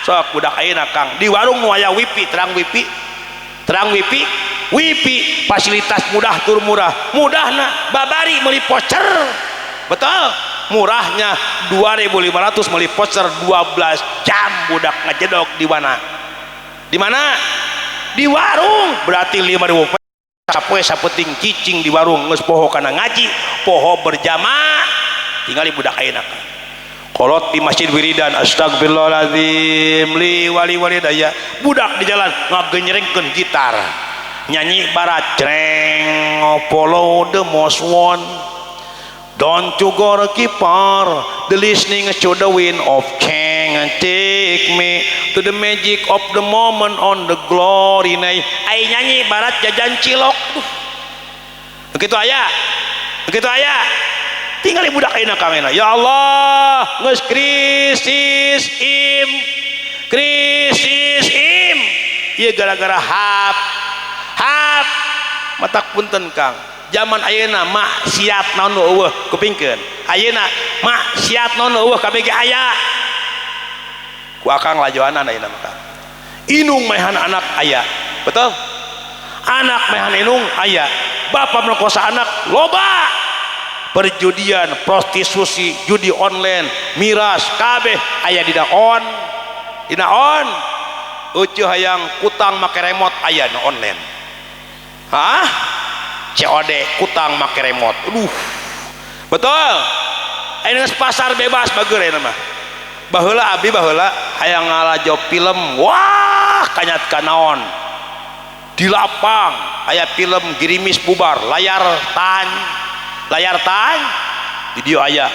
sok budak ayeuna Kang di warung nu aya terang wifi fasilitas mudah tur mudahna babari meuli voucher betul murahnya 2.500 meuli voucher 12 jam budak ngajedog di mana di warung berarti 5.000 sapoe sapeting cicing di warung geus poho kana ngaji poho berjamaah tinggali budak ayeuna kolot di masjid wiridan astagfirullahaladzim li wali daya budak di jalan ngagenyrengkeun gitar nyanyi barat jreng follow the most one don't you go keep far the listening to the wind of change and take me to the magic of the moment on the glory night ai nyanyi barat jajan cilok begitu aya tinggal budak ayeuna kamena ya Allah geus krisis im ieu gara-gara hap matak punten Kang zaman ayeuna maksiat naon nu eueuh kupingkeun ayeuna maksiat naon nu eueuh kabeh ge aya ku akang lajoanan ayeuna mah Kang inung mehan anak aya betul anak mehan inung aya bapak merkosa anak loba perjudian prostitusi judi online miras kabeh aya dina on eueuh hayang kutang make remote aya na online COD kutang make remote betul ini pasar bebas bager ya mah baheula abi hayang ngalajo film wah kanyat kanaon di lapang aya film girimis bubar layar tany video aya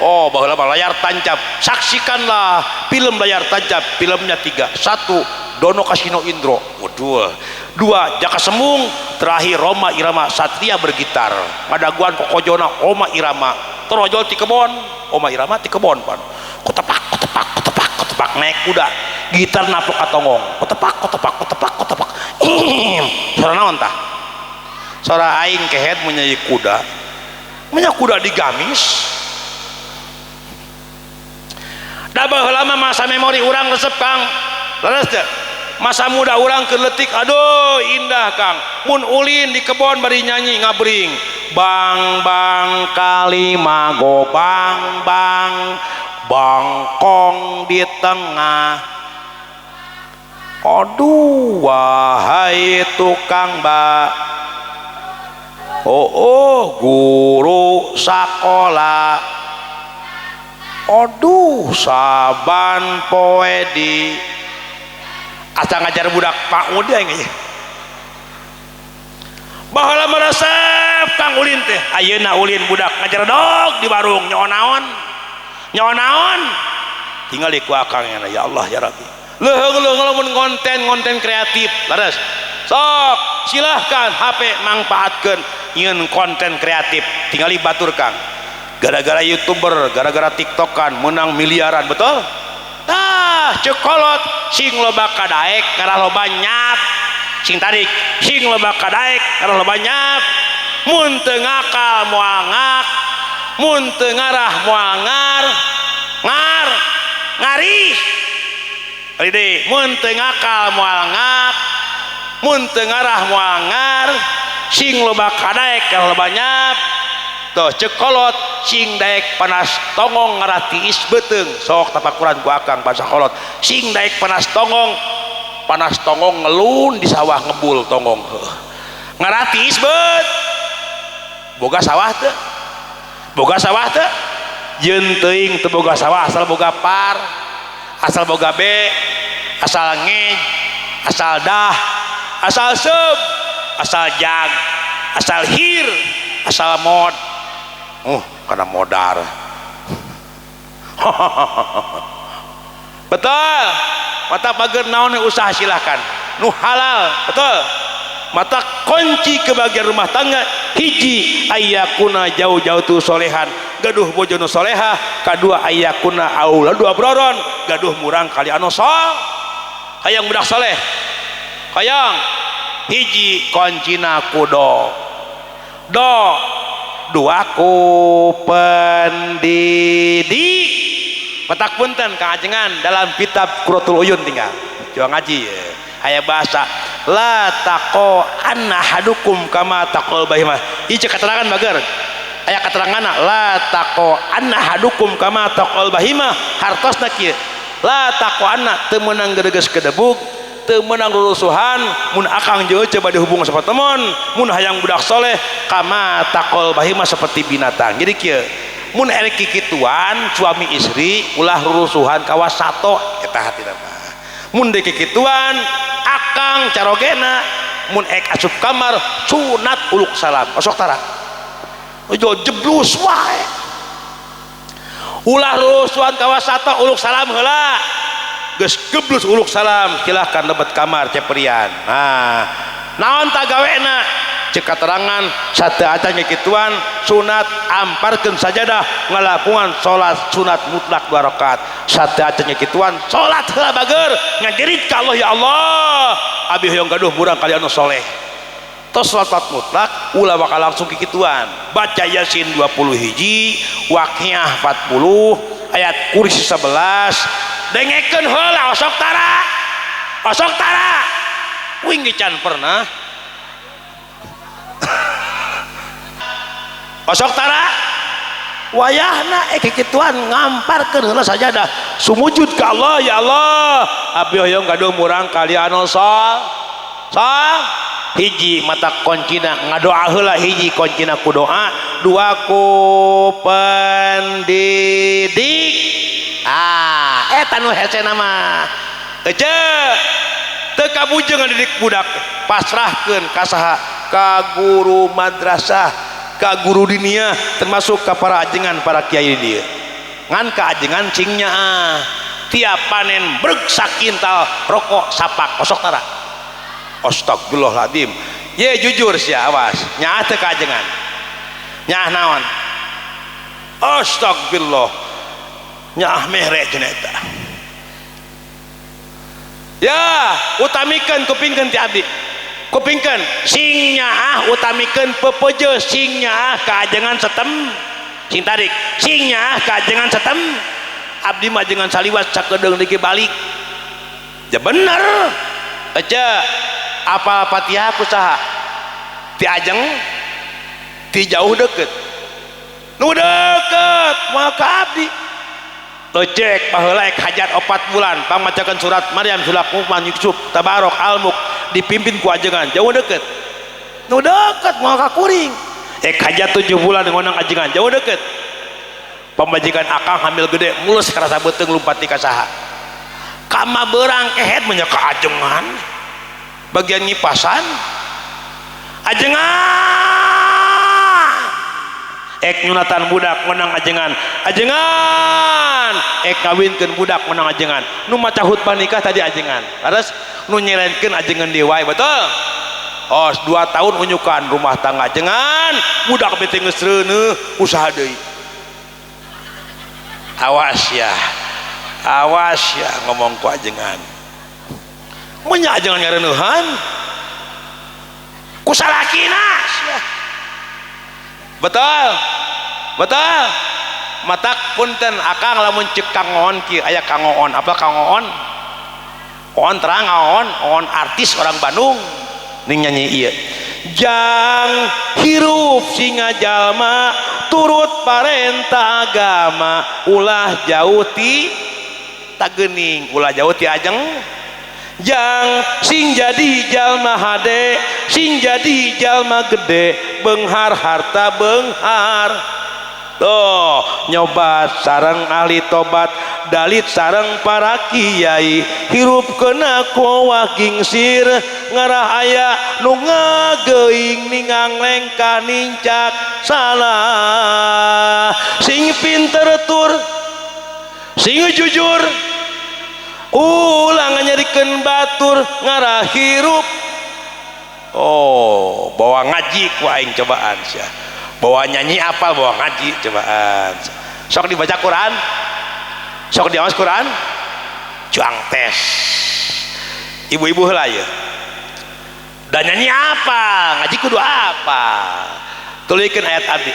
oh baheula mah layar tancap saksikanlah film layar tancap filmnya 3 1 Dono Kasino Indro waduh 2 Jaka Sembung terakhir Roma Irama Satria bergitar ngadaguan kokojona Roma Irama terojol ti kebon Roma Irama ti kebon pan kotepak naik kuda gitar napuk katongong kotepak suara naon tah suara aing kehet menyanyi kuda digamis da baheula mah masa memori urang resep Kang leres teh masa muda urang keletik aduh indah Kang mun ulin di kebon bari nyanyi ngabring bang bang kalima gobang bang bangkong di tengah. Aduh wahai tukang guru sakola, aduh saban poedi asa ngajar budak Pak Muda ini bahala meresep Kang Ulin teh ayeuna ulin budak ngajar dog di warung nyonaon tinggal di kuakang ya Allah ya Rabbi leung konten kreatif laras sok silahkan HP manfaatkan ingin konten kreatif tinggal batur Kang gara-gara YouTuber gara-gara TikTokan menang miliaran betul nah cekolot sing loba kadaek karena loba nyap sing tarik sing loba kadaek karena loba nyap mun teu ngakal moal ngak mun teu ngarah moal ngaris Ride, mun teu ngakal moal ngak, mun teu ngarah moal ngar, sing loba kadaek kalau loba nyap. Tuh cekolot sing daek panas tongong ngarah tiis beuteung. Sok tapakuran ku Akang bahasa kolot. Sing daek panas tongong ngelun di sawah ngebul tongong. Ngarah tiis beut. Boga sawah teu? Boga sawah teu? Yeun teuing teu boga sawah asal boga par. Asal boga B, asal nge, asal dah, asal sub, asal jag, asal hir, asal mod. Karena modar. Betul. Mata pager naon usaha silahkan. Nu halal, betul. Mata kunci kebahagiaan rumah tangga hiji ayyakuna jauh-jauh tu solehan gaduh bojo nu soleha, kadua ayyakuna auladu abroron gaduh murang kali anu sol hayang budak soleh hayang hiji kuncina kudo dua ku pendidik petak punten kaajengan dalam kitab Qurratul Uyun tinggal coba ngaji ya aya bahasa la taqo anna hadukum kama taqol bahimah ieu keterangan bager aya keteranganna la taqo anna hadukum kama taqol bahimah hartosna kieu la taqo anna teu meunang gereges kedebuk teu meunang rurusuhan mun Akang jeung coba dihubung sapoe temen mun hayang budak soleh kama taqol bahimah seperti binatang jadi kieu mun erek kikituan suami istri ulah rurusuhan kawas sato eta hatina mun deui kikituan Akang carogena mun ek asup kamar sunat uluk salam osok tara ojo jeblus wae ulah rusuhan kawasata uluk salam heula geus geblus uluk salam silahkan lebet kamar ceprian nah naon tagawena cek katerangan sateu acan kituan sunat amparkeun sajadah ngalakuan salat sunat mutlak 2 rakaat sateu acan kituan salat heula bager ngajerit ka Allah ya Allah abi hoyong gaduh murang kali anu soleh tos salat mutlak ulah bakal langsung kikituan baca Yasin 20 hiji Waqiah 40 ayat Kursi 11 dengekeun heula osok tara wing can pernah osok tara wayahna kikituan ngamparkeun heula sajadah sumujud ka Allah ya Allah abi hoyong gaduh murang kali anu sol hiji mata koncina ngadoa heula hiji koncina ku doa dua ku pendidik eta nu hesena mah teu kabujeng ngadidik budak pasrahkeun ka saha ka guru madrasah ka guru dinia termasuk ka para ajengan para kiai dia ngan ka ajengan cingnya tiap panen breg sakintal rokok sapak osok tara astagfirullahaladzim ye jujur sia awas nyaah teu ka ajengan nyaah naon astagfirullah nyaah mere cenah eta ya utamikeun kupingkeun ti abdi kupingkeun sing nyaah utamikeun pepeje sing nyaah kaajengan setem sing tarik sing nyaah kaajengan setem abdi mah jangan saliwat sakedeung diki balik ya bener aja apa Fatihah ku saha ti ajeng ti jauh deket nu deket moal ka abdi lecek baheula hajat 4 bulan pamacakeun surat Maryam sulak Luqman Yusuf Tabarok Almuk dipimpin ku ajengan jauh deket nu deket moal ka kuring hajat 7 bulan ngonang ajengan jauh deket pamajikan akang hamil gede mulus karasa beuteung lumpati ka saha kama beurang kehet nya ka ajengan bagian ngipasan ajengan nyunatan budak menang ajengan kawinkeun budak menang ajengan nu macahut panikah tadi ajengan terus nu nyelenkeun ajengan dewa betul 2 tahun unyukan rumah tangga ajengan budak bete geus reuneuh usaha deui awas ya ngomong ku ajengan mun nya ajengan ngareuneuhan ku salakina sia betul matak punten akang lamun cek kangon ki aya kangoon apa kangoon on terang on artis orang Bandung ning nyanyi ieu jang hirup singa jalma turut parentah agama ulah jauh ti tageuning ulah jauh ti ajeng jang sing jadi jalma hade sing jadi jalma gede benghar harta benghar tuh nyobat sareng ahli tobat dalit sareng para kiai hirup kena kowa gingsir ngarah aya nu ngageuing ningang lengkah nincak salah sing pinter tur sing jujur ulang nyarikeun batur ngarah hirup bawa ngaji ku aing cobaan sia bawa nyanyi apa bawa ngaji cobaan sok dibaca Quran sok diawas Quran cuang tes ibu-ibu heula ya dan nyanyi apa ngaji kudu apa tulikeun ayat abdi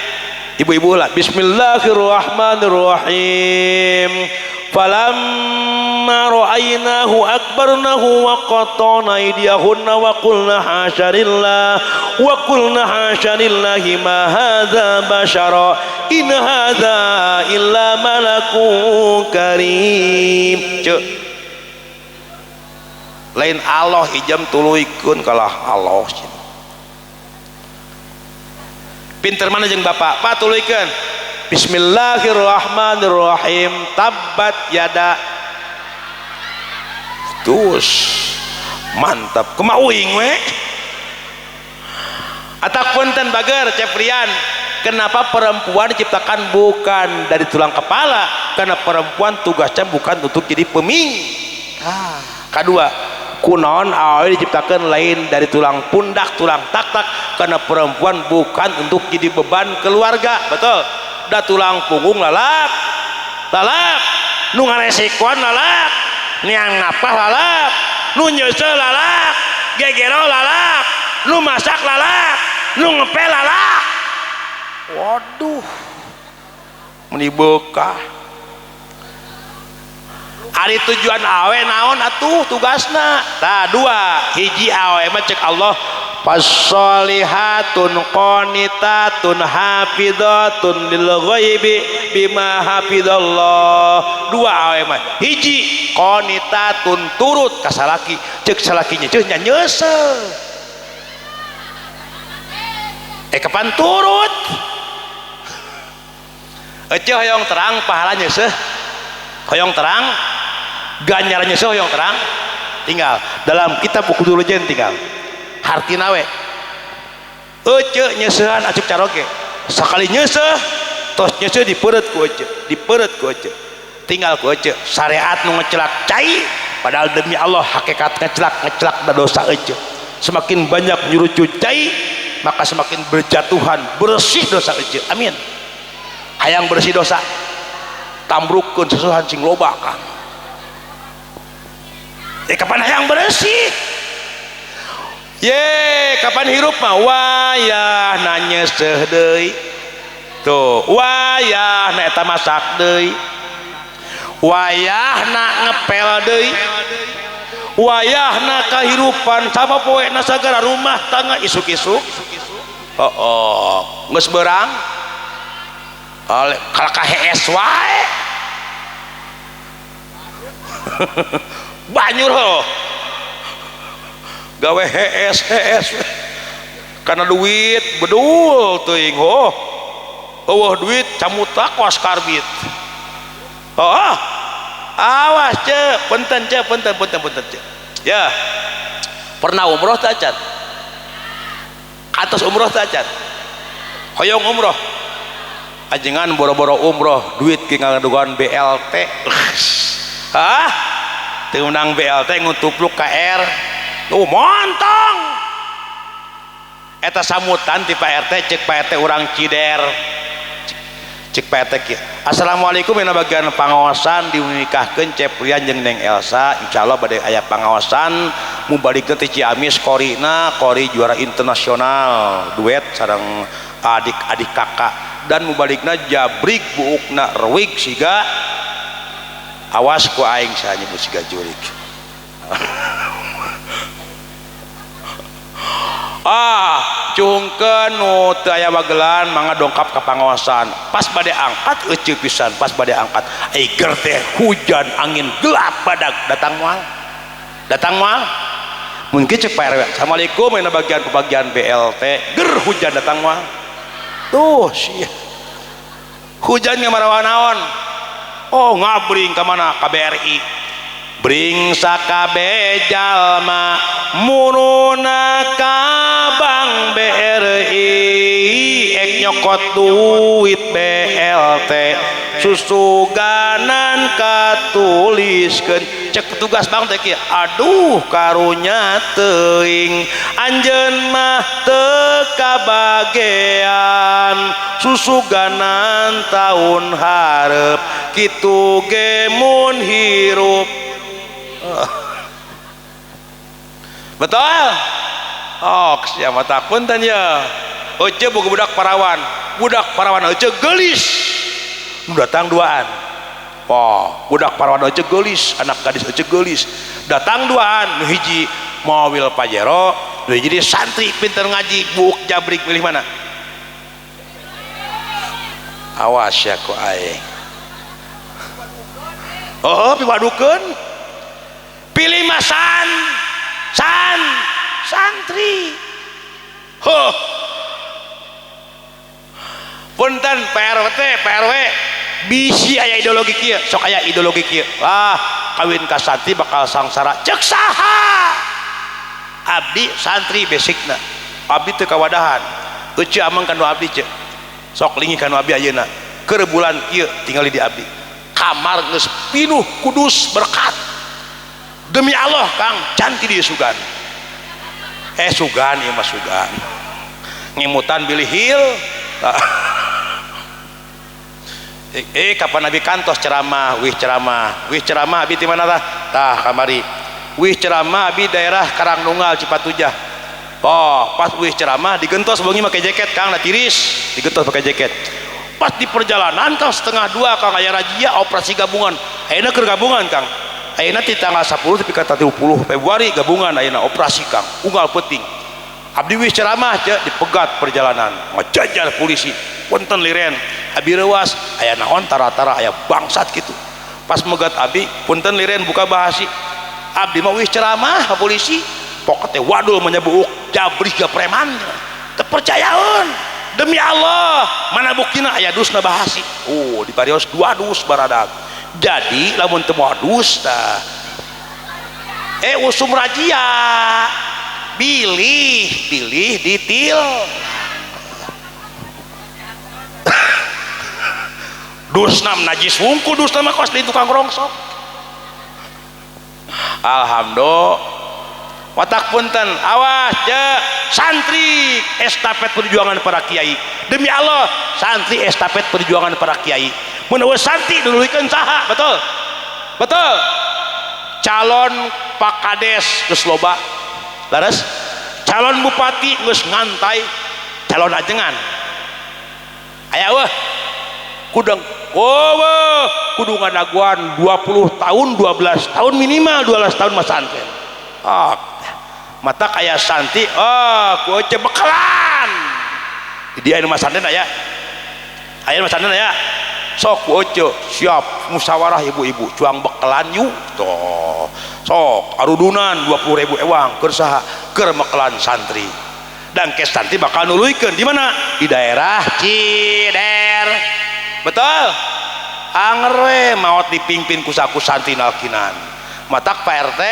ibu-ibu heula bismillahirrahmanirrahim falamma ra'aynahu akbarnahu wa qattana aydiyahunna wa qulna hasya lillahi ma hadza bashara in hadza illa malakun karim lain Allah ijam tuluikeun kalah Allah pinter mana jeung bapak pak tuluikeun bismillahirrahmanirrahim tabbat yada terus mantap kumaha uing we atak punten bager ceprian kenapa perempuan diciptakan bukan dari tulang kepala karena perempuan tugasnya bukan untuk jadi pemimpin kedua kunaon awewe diciptakan lain dari tulang pundak tulang tak karena perempuan bukan untuk jadi beban keluarga betul da tulang punggung lalap nu ngaresikoan lalap niang napah lalap nu nyeuseul lalap gegero lalap nu masak lalap nu ngepel lalap waduh menibekah ari tujuan awe naon atuh tugasna tah dua hiji awe mah cek Allah fasolihatun qanitatun hafidhatun lil ghaibi bima hafidallah dua awe mah hiji qanitatun turut ka salaki ceuk salakinya ceuk nya nyeuseul kapan turut ece hoyong terang pahala nyeuseul hoyong terang ganjaran nyeuseul hoyong terang tinggal dalam kitab Buku Legend tinggal hartina we ece nyeusehan acup caroge sakali nyeuseuh tos nyeuseuh dipeureut ku ece tinggal ku ece syariat nu ngecelak cai padahal demi Allah hakikat ngecelak da dosa ece semakin banyak nyurucu cai maka semakin berjatuhan bersih dosa ece amin hayang bersih dosa tambrukkeun sesuhan sing loba kang kapan hayang bersih kapan hirup mah wayah nanya seuh deui tuh wayah na eta masak deui wayah na ngepel deui wayah na kahirupan sapopoena sagara rumah tangga isuk-isuk geus beurang kalau KHS wae banyur gawe HS karena duit bedul teuing duit camutak was karbit awas punten ya pernah umroh tak Can atas umroh tak Can hoyong umroh ajengan boro-boro umroh duit ke ngadugan BLT teunang BLT ngutupluk KR montong eta samutan ti Pak RT cek Pak RT urang Cider cek Pak RT kieu assalamualaikum dina bagian pangaosan dinikahkeun Ceprian jeung Neng Elsa insyaallah bade aya pangaosan mubalikeun ti Ciamis korina kori juara internasional duet sareng adik-adik kakak dan mubalikna jabrik buukna rewig siga awas ku aing saya nyebut siga jurik cungkeun nu teu aya wagelan mangga dongkap ka pangaosan pas bade angkat euceuk pisan pas bade angkat eiger teh hujan angin gelap badag datang moal mungkin cek Pak RW assalamualaikum dina bagian BLT ger hujan datang moal tuh sia hujan ngamarawan naon ngabring ka mana KBRI bring sakabe jalma mununa ka Bank BRI ek nyokot duit BLT susuganan katuliskeun cek petugas bank teh kieu aduh karunya teuing anjeun mah teu kabagean susuganan taun hareup kitu ge mun hirup betul siapa tak punten ya ece budak parawan ece gelis nu datang duaan budak parawan ece gelis anak gadis ece gelis datang duaan nu hiji mobil Pajero nu hiji santri pinter ngaji buuk jabrik milih mana awas ya ku aing piwadukeun pilih masan santri punten PRW bisi aya ideologi kieu sok aya ideologi kieu kawin ka santri bakal sangsara cek saha abdi santri basicna abdi teu kawadahan euceuk amang kanu abdi ceuk sok linggih kanu abdi ayeuna keur bulan kieu tinggali di abdi kamar geus pinuh kudus berkat demi Allah Kang cantik dia sugan sugan ieu mah sugan ngimutan bilih hil kapan Nabi kantos ceramah wih ceramah abi di mana tah kamari wih ceramah abi daerah Karangnunggal Cipatujah pas wih ceramah digentos bengi pakai jaket Kang tiris digentos pakai jaket pas di perjalanan Kang setengah 2 Kang aya razia operasi gabungan ayeuna keur gabungan Kang ayeuna ti tanggal 10 tapi ka 30 Februari gabungan ayeuna operasi Kang unggal peuting abdi wis ceramah dipegat perjalanan ngajajar polisi punten liren abi reuas aya naon tara-tara aya bangsat gitu pas megat abi punten liren buka bahasi abdi mah wis ceramah ka polisi pokok teh wadul menyebuuk jabrik ga preman tepercayaeun demi Allah mana buktina aya dusna bahasi diparios 2 dus baradag jadi lamun teu moal dus tah usum razia pilih ditil dusna najis wungkul dusna mah kos di tukang rongsok alhamdulillah watak punten awas santri estafet perjuangan para kiai demi Allah santri estafet perjuangan para kiai mun santri duluikeun saha betul calon Pak Kades geus loba laras calon bupati geus ngantai calon ajengan aya kudu ngadaguan 20 tahun 12 tahun minimal 12 tahun mas santri mata kayak santri ku bekalan dia anu masanden aya masanden aya sok ojo siap musyawarah ibu-ibu cuang bekelan yuk toh sok arudunan 20.000 ewang keur saha keur mekelan santri dan kes santri bakal nuluykeun di mana di daerah Cider betul anger we maot dipimpin ku saku santri nalkinan matak Pak RT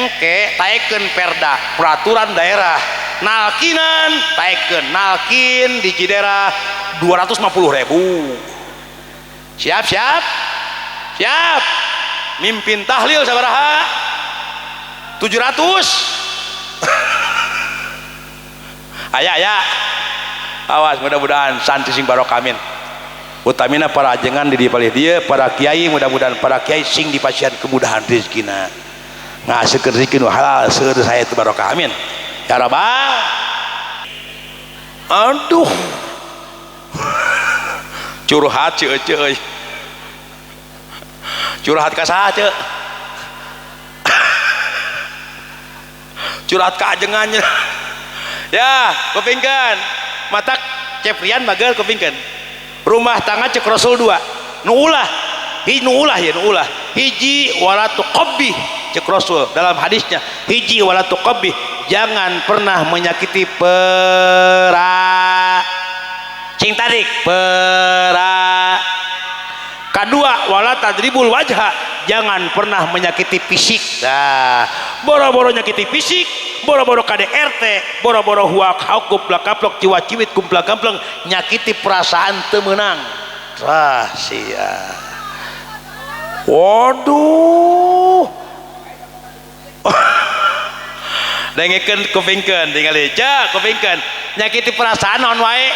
engke taekeun perda peraturan daerah nalkinan taekeun nalkin di Ciderah 250.000 siap mimpin tahlil sabaraha 700 aya awas mudah-mudahan santri sing barokah amin utamina para ajengan di palih dia para kiai mudah-mudahan para kiai sing dipasihan kemudahan rezekina ngaseukeun rezeki nu halal seueur saya teu barokah amin ya rabbal aduh curhat ceuy curhat ka saha ceu curhat ka ajengannya ya kupingkeun matak ceprian bagel kupingkeun rumah tangga cek Rasul 2 nu ulah hiji wala tuqabbih cek Rasul dalam hadisnya hiji wala tuqabbih jangan pernah menyakiti cing tarik kedua wala tadribul wajha jangan pernah menyakiti fisik nah boro-boro nyakiti fisik boro-boro KDRT boro-boro huak hauk blakaplok ciwa ciwit kumplak gampleng nyakiti perasaan teu meunang rahasia waduh dengekeun kupingkeun tingali cak kupingkeun nyakiti perasaan naon wae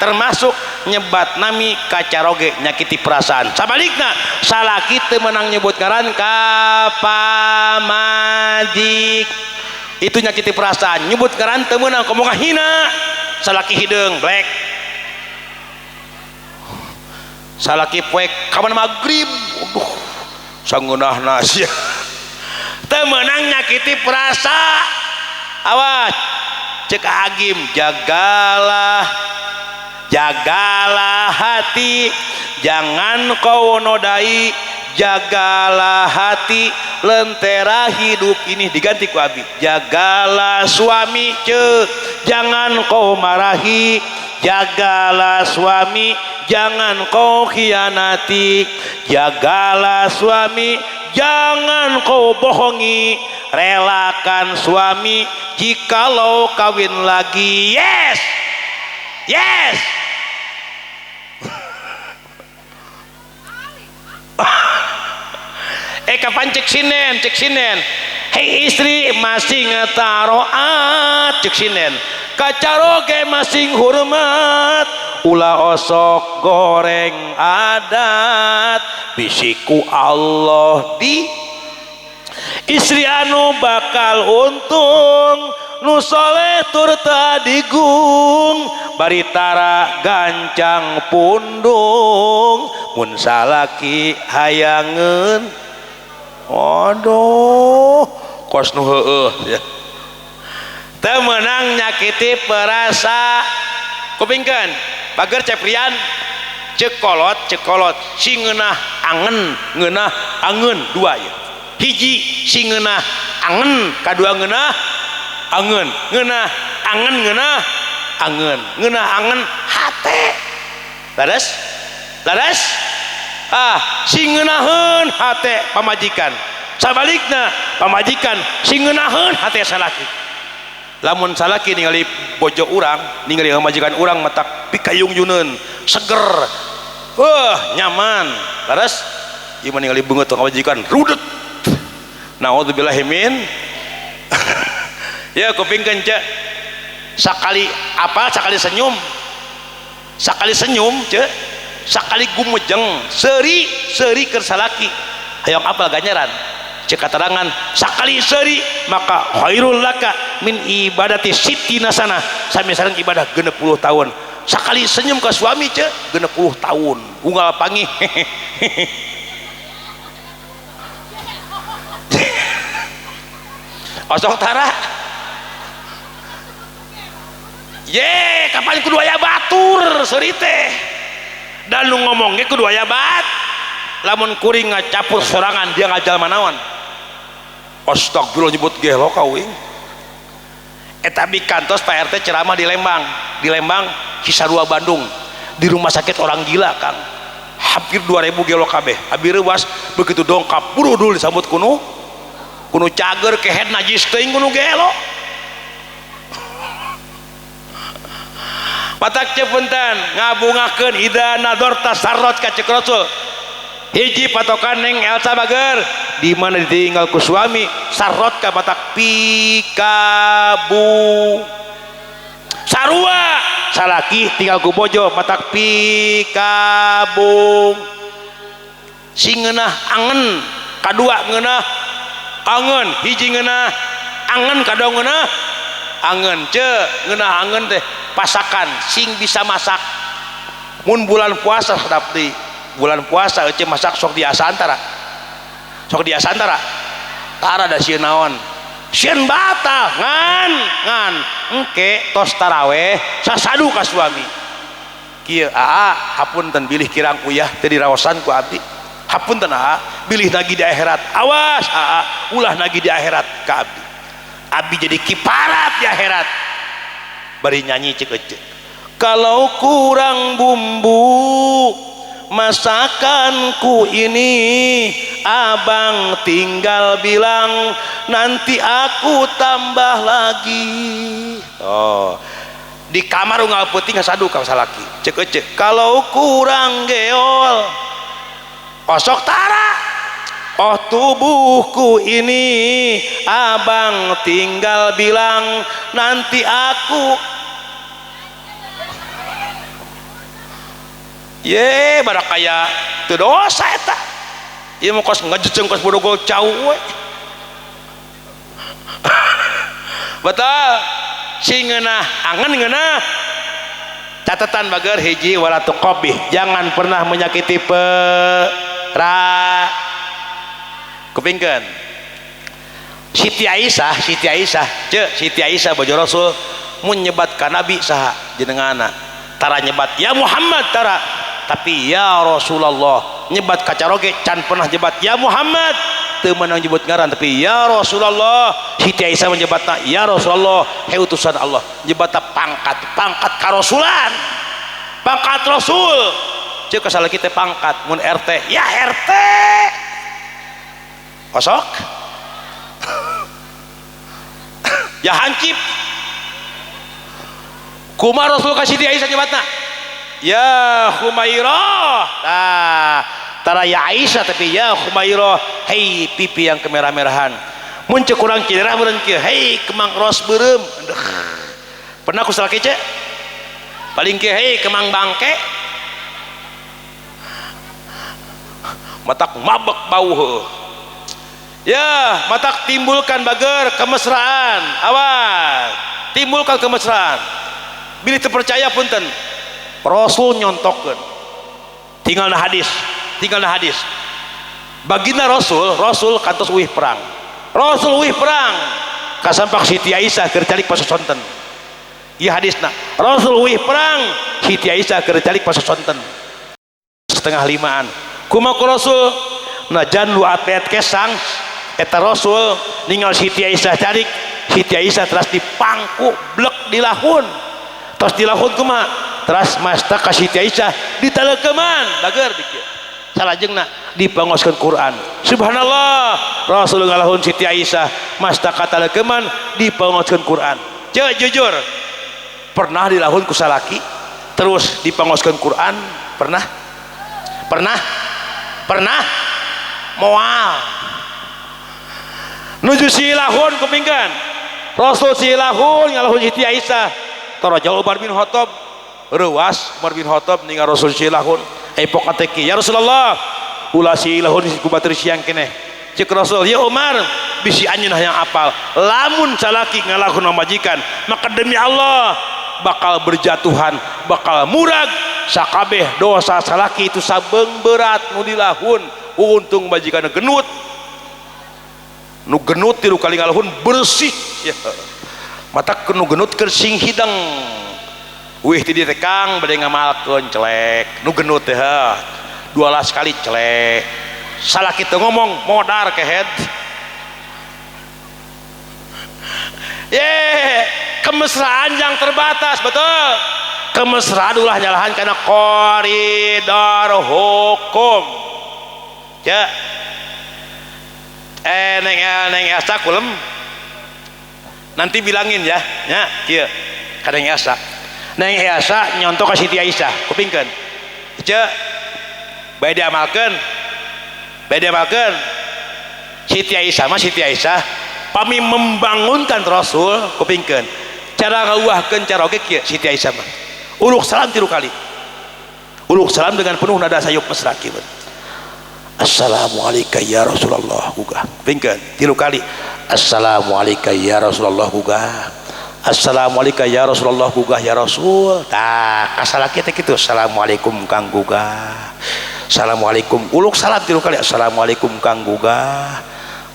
termasuk nyebat nami kacaroge nyakiti perasaan sabalikna salaki teu meunang nyebut ngaran ka pamadik itu nyakiti perasaan nyebut ngaran teu meunang komo ngahina salaki hideung black salaki poek kapan magrib aduh sangeunahna sia teu meunang nyakiti perasa awas cek agim jagalah hati jangan kau nodai jagalah hati lentera hidup ini diganti ku abi jagalah suami jangan kau marahi jagalah suami jangan kau khianati jagalah suami jangan kau bohongi relakan suami jikalau kawin lagi yes kapan cek sinen hei istri masing taroat cek sinen kacaroge masing hormat ulah osok goreng adat bisiku Allah di istri anu bakal untung nu soleh tur tadigung baritara gancang pundung mun salaki hayangeun aduh kos nu heueuh ya teu meunang nyakiti perasa kupingkeun bager ceprian cekolot si ngeunah angen dua ya hiji si ngeunah angen kadua ngeunah angen ngeunah angen hate laras si ngeunaheun hate pamajikan sabalikna pamajikan si ngeunaheun hate salaki lamun salaki ningali bojo urang ningali majikan urang matak pikayungjeuneun seger nyaman laras ieu mah ningali beungeut majikan rudet naudzubillahi min ya kupingkeun cek sakali senyum cek sakali gumejeng seri keur salaki hayang apal ganjaran cek katerangan sakali seri maka khairul laka min ibadati sittina sana sami sareng ibadah 60 tahun sakali senyum ke suami cek 60 tahun unggal pangi osok tara ye kapan kudu aya batur seuri teh dan nu ngomongnya kudu aya bat lamun kuring ngacapur sorangan dia ngajal manawan astagfirullah nyebut gelo kawing eta bi kantos Pak RT ceramah di Lembang Cisarua Bandung di rumah sakit orang gila Kang hampir 2000 gelo kabeh abi reuwas begitu dongkap buru-dul disambut kuno cager kehead najis teuing kuno gelo patak cepunten ngabungakeun ida nadorta sarrot ka cek Rasul hiji patokan neng Elsa bager di mana ditinggal ku suami sarrot ka patak pikabu sarua salaki tinggal ku bojo patak pikabung si ngeunah angen kadua ngeunah angen hiji ngeunah angen kadua ngeunah angen ngeunah angen teh pasakan sing bisa masak mun bulan puasa sedap di bulan puasa ece masak sok di asantara tara da sieun naon sieun batal ngan engke tos taraweh sasadu ka suami kieu hapunten bilih kirang uyah teu diraosan ku abdi hapunten bilih nagi di akhirat awas ulah nagi di akhirat ka abdi jadi kiparat di akhirat bari nyanyi cek ece kalau kurang bumbu masakanku ini abang tinggal bilang nanti aku tambah lagi di kamar unggal peuting ngasadu ka salaki cek ece kalau kurang geol osok tara tubuhku ini abang tinggal bilang nanti aku ye badak kaya teu dosa eta ieu mah kos ngajeceung kos bodogol cau we betul si ngeunah angen ngeunah catatan bager hiji wala tuqabih jangan pernah menyakiti kupingkeun Siti Aisyah Siti Aisyah bojo Rasul mun nyebat ka Nabi saha jenenganna tara nyebat ya Muhammad tara tapi ya Rasulullah nyebat kacaroge can pernah nyebat ya Muhammad teu meunang nyebut ngaran tapi ya Rasulullah Siti Aisyah menyebatna ya Rasulullah he utusan Allah nyebatna pangkat karasulan pangkat Rasul ceuk kasala kita pangkat mun RT ya RT kosok ya hancip kumaha Rasul ka Siti Aisyah nyebatna ya Humairah tara ya Aisyah tapi ya Humairah hei pipi yang kemerah-merahan mun ceuk urang ciderah meureun kieu hei kemang ros beureum pernah ku salaki ce paling kieu hei kemang bangke matak mabek bau heuh ya matak timbulkan bager kemesraan awas timbulkan kemesraan bilih terpercaya punten Rasul nyontokkeun tinggalna hadis baginda Rasul kantos uih perang kasampak Siti Aisyah keur calik pasosonten ieu hadisna Rasul uih perang Siti Aisyah keur calik pasosonten setengah limaan kumaha ku Rasul najan lu atlet kesang eta Rasul ninggal Siti Aisyah calik Siti Aisyah teras dipangku blek dilahun tos dilahun kumaha teras masta ka Siti Aisyah ditaleukeman bager dikeu salajengna dipangoskeun Quran subhanallah Rasul ngalahun Siti Aisyah masta kataleukeman dipangoskeun Quran ceuk jujur pernah dilahun ku salaki terus dipangoskeun Quran pernah moal nuju silahun kupingkeun Rasul silahun ngalahun Siti Aisyah taraja Umar bin Khattab reuas Umar bin Khattab ningal Rasul silahun epok ateki ya Rasulullah ulah silahun ku batur siang keneh ceuk Rasul ya Umar bisi anjeunna yang apal lamun salaki ngalahun majikan maka demi Allah bakal berjatuhan bakal murag sakabeh dosa salaki itu sabeung berat nu dilahun untung majikan genut nu genut tilu kali ngalahun bersih ya mata nu genut keur sing hidang wih ti ditekang bade ngamalkeun celek nu genut teh 12 kali celek salah kita ngomong modar kehead kemesraan yang terbatas betul kemesraan ulah nyalahan karena koridor hukum ya neng asa kulem nanti bilangin ya kieu kadang asa neng asa nyontok ka Siti Aisyah kupingkeun ce bae diamalkeun Siti Aisyah pami membangunkan Rasul kupingkeun cara ngeuwahkeun cara oge kieu Siti Aisyah mah uluk salam 3 kali uluk salam dengan penuh nada sayup mesra kieu Assalamualaikum ya Rasulullah gugah pingkeun 3 kali Assalamualaikum ya Rasulullah gugah Assalamualaikum ya Rasulullah gugah ya Rasul tah kasalaki teh kitu Assalamualaikum Kang gugah Assalamualaikum uluk salam 3 kali Assalamualaikum Kang gugah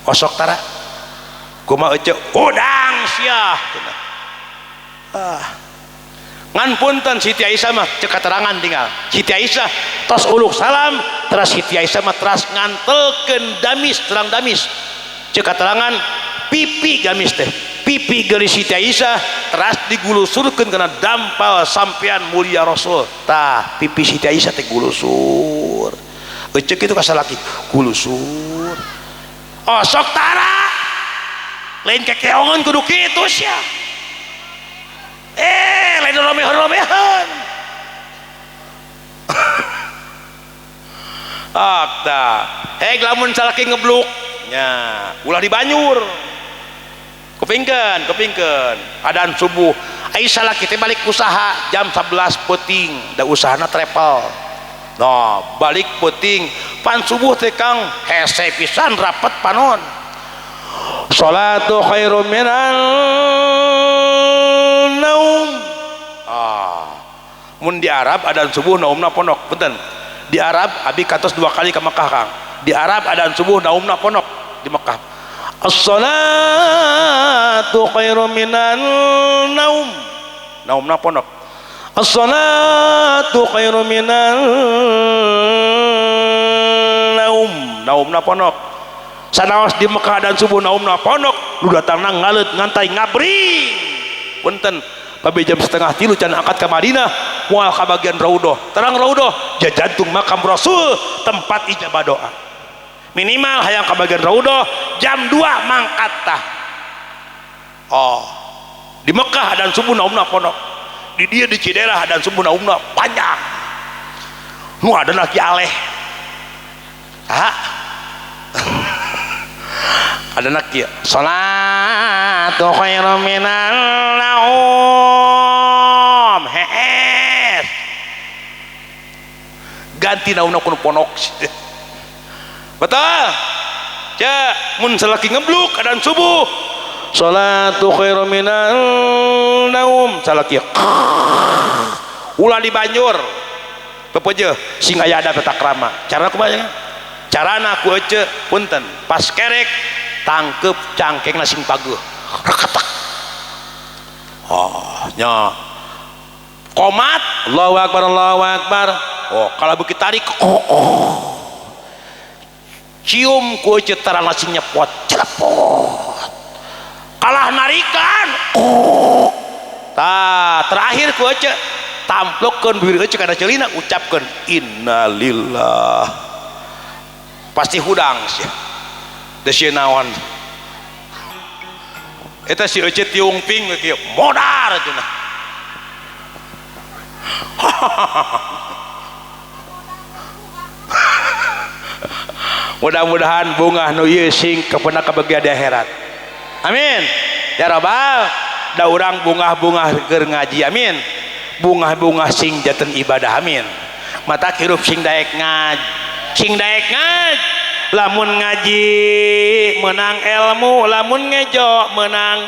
osok tara kumaha ece udang sia ngan punten Siti Aisyah mah cek keterangan tinggal Siti Aisyah tos uluk salam teras Siti Aisyah mah teras ngantelkeun damis terang damis cek keterangan pipi gamis teh pipi geus Siti Aisyah teras digulusurkeun kana dampal sampean mulia Rasul tah pipi Siti Aisyah teh gulusur ecek kitu kasalaki gulusur sok tara lain kekeongan kudu kitu sia lain romehan akta lamun salaki ngebluk nya ulah di banyur kepingkeun adaan subuh Aisyah laki teh balik usaha jam 11 peuting da usahana travel balik peuting pan subuh teh Kang hese pisan rapet panon salatu khairum minan naum mun di Arab adaan subuh naumna pondok punten di Arab abi kantos 2 kali ke Mekah Kang di Arab adaan subuh naumna pondok di Mekah as-salatu khairum minan naum naumna pondok as-salatu khairum minan naum naumna pondok sanaos di Mekah dan subuh naumna pondok lu datangna ngaleut ngantai ngabring punten pabe jam 2:30 can angkat ke Madinah moal ka bagian raudhah terang raudhah jajantung makam Rasul tempat ijabah doa minimal hayang ka bagian raudhah jam 2 mangkat tah di Mekah dan subuh naumna pondok di dia di Ciderah dan subuh naumna panjang nu ada laki aleh ada nak ya salatu khairum minan naum ganti naumna kudu ponok betul cek mun salaki ngebluk adaan subuh salatu khairum minan naum salaki ulah di banjur pepeje sing aya ada tatakrama cara kumaha carana ku ece punten pas kerek tangkep cangkeng sing paguh reketak nya komat Allahu akbar kalau begitu tarik cium ku ece tarang sing nyepot celepot kalah narikan terakhir ku ece tamplokeun bibir ece kana ceulina ucapkeun innalillah pasti hudang sih desi naon eta si ece tiung ping kieu modar cenah mudah-mudahan bunga nu ieu sing kepeuna kabagia di akhirat amin ya rabbal da urang bungah-bungah keur ngaji amin bungah-bungah sing janten ibadah amin mata hirup sing daek ngaji lamun ngaji menang ilmu lamun ngejo menang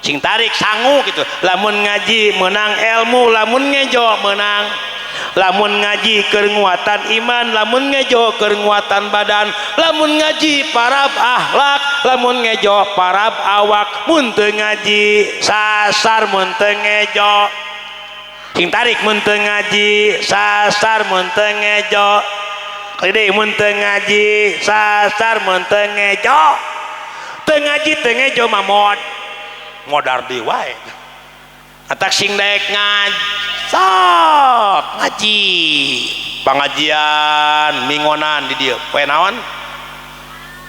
sing tarik sangu gitu lamun ngaji menang ilmu lamun ngejo menang lamun ngaji keur nguatan iman lamun ngejo keur nguatan badan lamun ngaji parab akhlak lamun ngejo parab awak mun teu ngaji sasar mun teu ngejo cing tarik mun teu ngaji sasar mun teu ngejo deui mun teu ngaji sasar mun teu ngejo teu ngaji teu ngejo mah modar deui wae atak sing daek ngaji sok ngaji pengajian mingonan di dieu poe naon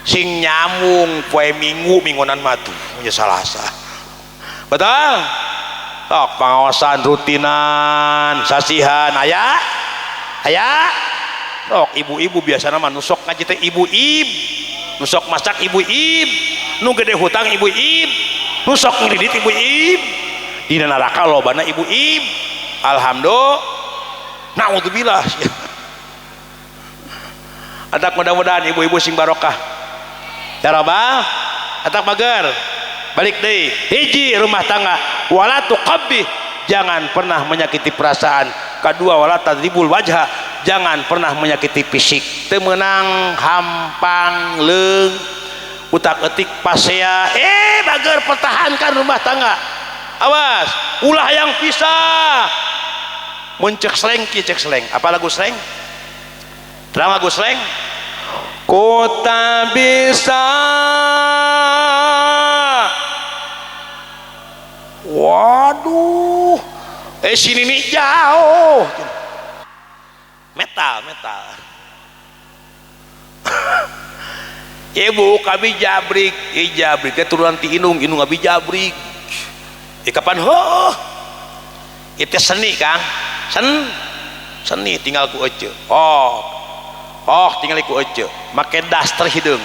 sing nyamung poe minggonan matu nya Salasa betul sok pengawasan rutinan sasihan aya sok ibu-ibu biasana mah nusok ngaji teh ibu-ib nusok masak ibu-ib nu gede hutang ibu-ib nusok ngridit ibu-ib dina neraka lobana ibu-ib alhamdulillah naudzubillah atak mudah-mudahan ibu-ibu sing barokah ya rabbal atak mager balik deui hiji rumah tangga wala tuqabbih jangan pernah menyakiti perasaan kedua wala tadribul wajha jangan pernah menyakiti fisik teu meunang hampang leung utak-etik pasea bager pertahankan rumah tangga awas ulah yang pisah mun cek sleng ki cek sleng apa lagu sleng terang lagu sleng kota bisa waduh sini nih jauh metal ibu kami jabrik jabrik turunan ti inung abi jabrik kapan itu seni Kang seni tinggal ku ece tinggal ku ece make daster hidung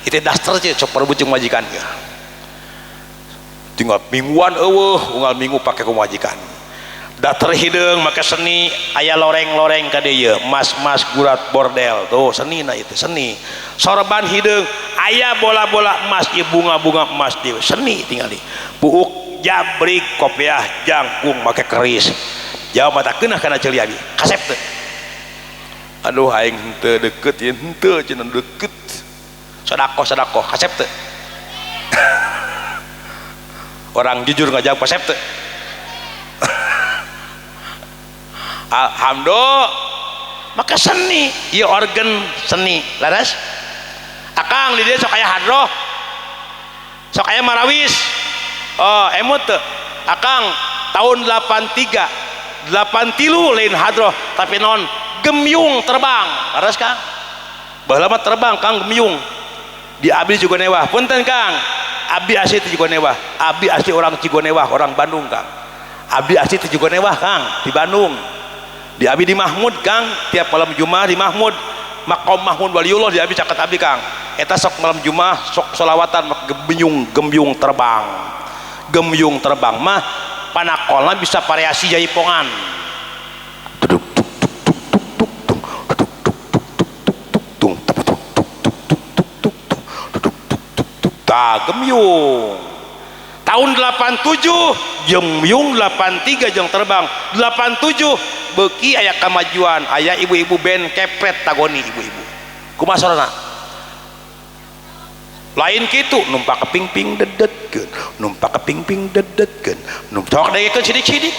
itu daster aja cok perbucung majikan ya tinggal mingguan unggal minggu pakai ku majikan daster hidung make seni aya loreng-loreng ka dieu mas-mas gurat bordel tuh seni na itu seni sorban hidung aya bola-bola emas ieu bunga-bunga emas dieu seni tinggali buuk jabrik kopiah jangkung make keris jawab mata keunah kana ceuli abi kasep teu aduh aing henteu deukeut ieu henteu cenah deukeut sedekah kasep teu orang jujur ngajak kasep teu alhamdulillah maka seni ieu organ seni laras akang di dieu sok aya hadroh sok aya marawis emut akang tahun 83 lain hadroh tapi non gemyung terbang laras Kang baheula mah terbang Kang gemyung di abdi juga newah punten Kang abdi asli juga newah abdi asli orang Cigonewah orang Bandung Kang abdi asli juga newah Kang di Bandung di abdi di Mahmud Kang tiap malam Jumat di Mahmud makom Mahmud Waliullah di abdi caket abdi Kang eta sok malam Jumat sok sholawatan gemyung terbang mah panakolna bisa variasi jaipongan gemyung tahun 87 gemyung 83 jeung terbang 87 beuki aya kamajuan aya ibu-ibu band kepret tagoni ibu-ibu kumaha sorana lain kitu numpak kepingping dedetkeun numpak kepingping dedetkeun numpak dagekeun sidik-sidik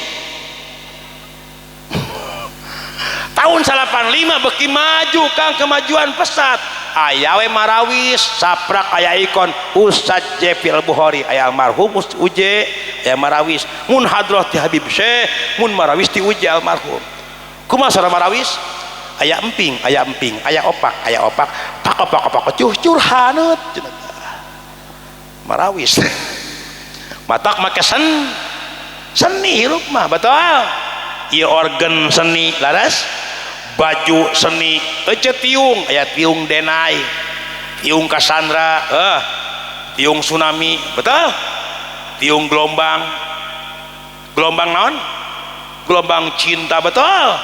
tahun 85 beki maju Kang kemajuan pesat aya we marawis saprak aya ikon Ustaz Jepil Bukhari aya almarhum Uje aya marawis mun hadroh ti Habib Syekh mun marawis ti Uje almarhum kumaha sora marawis aya emping aya opak pak curhaneut marawis matak make seni hirup mah betul ieu organ seni laras baju seni ece tiung aya tiung denai tiung Cassandra tiung tsunami betul tiung gelombang naon gelombang cinta betul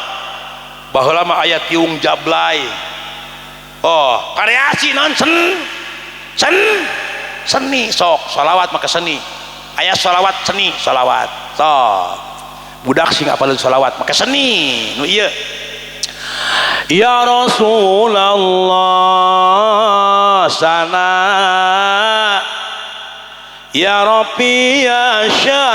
baheula mah aya tiung jablay variasi naon seni sok sholawat maka seni aya sholawat seni sholawat sok budak sing apaleun sholawat maka seni nu ieu ya Rasulullah sana ya Rabbi ya Sya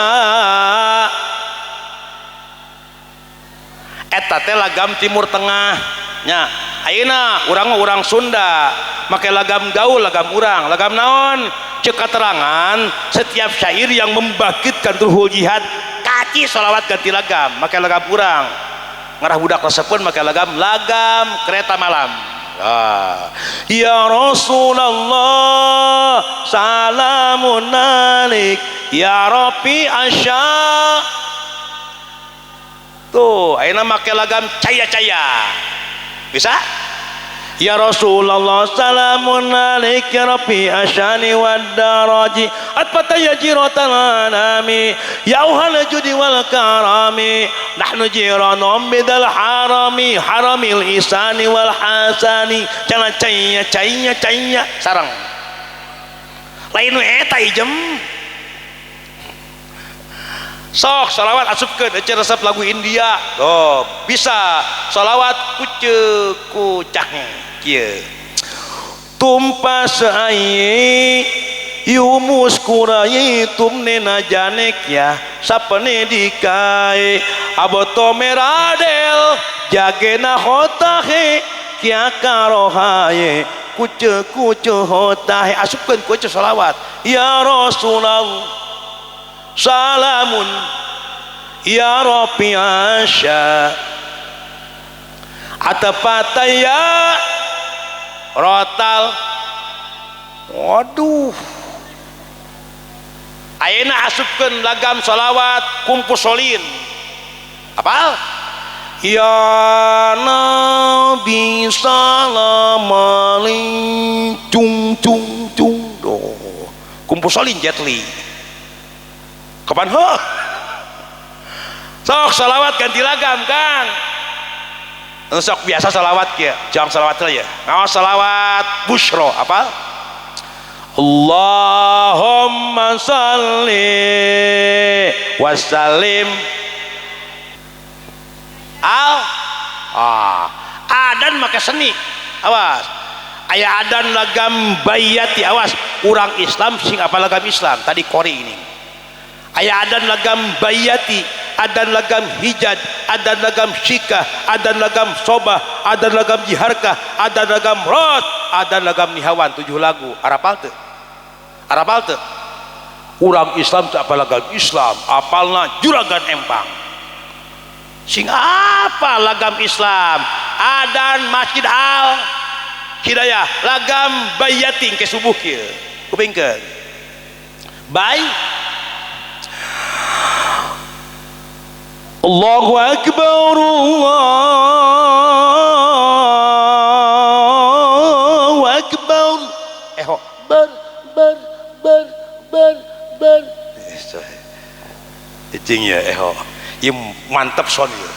eta teh lagam Timur Tengah nya. Ayeuna urang Sunda make lagam gaul, lagam urang, lagam naon cek keterangan setiap syair yang membangkitkan ruhul jihad kaki sholawat ganti lagam make lagam urang, ngarah budak resepun make lagam kereta malam. Ya Rasulullah salamun alik ya Rabbi asya. Tuh ayeuna make lagam caya-caya bisa. Ya Rasulullah salamun alaik ya Rabbi asyani wad daraji atfata ya jiratal anami ya uhal judi wal karami nahnu jiranum bidal harami haramil isani wal hasani jangan caya sarang lain eta ijem sok salawat asupkeun ece resep lagu India tuh bisa salawat kucang kieu tumpah sae yumus kurai tumne najanek ya sapene dikae aboto meradel jagena hotahe kia karohaye kuce hotahe asupkeun kuce salawat ya Rasulullah salamun ya Rabbi asya atapata ya rotal. Waduh ayeuna asupkeun lagam sholawat kumpusolin apal ya Nabi salam alaik cung kumpusolin jetli kapan sok salawat ganti lagam Kang sok biasa salawat ya jangan salawat ya nah salawat bushro apa Allahumma salli wassalim adan make seni awas aya adan lagam bayati awas urang Islam sing apa lagam Islam tadi kori ini aya adan lagam bayati, adan lagam hijad, adan lagam syikah, adan lagam sobah, adan lagam jiharkah, adan lagam rot, adan lagam nihawan 7 lagu. Arapal teu? Arapal teu? Urang Islam teu apal lagam Islam, apalna juragan empang. Sing apa lagam Islam? Adan Masjid Al Hidayah, lagam bayati ke subuh kieu. Kupingkeun. Baik. Allahu Akbar, Allahu Akbar. Ber. Icing ya ieu mantep son ieu.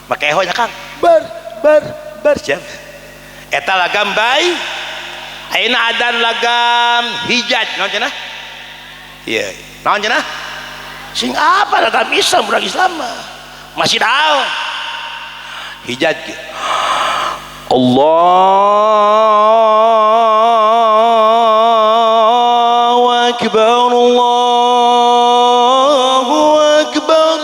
Make eho nya Kang. Ber siap. Eta lagam bayi. Ayeuna adan lagam hijaj naon cenah? Iya, naon cenah? Sing apa lagam Islam urang Islam mah. Masjid Al hijaj Allahu Akbar, Allahu Akbar.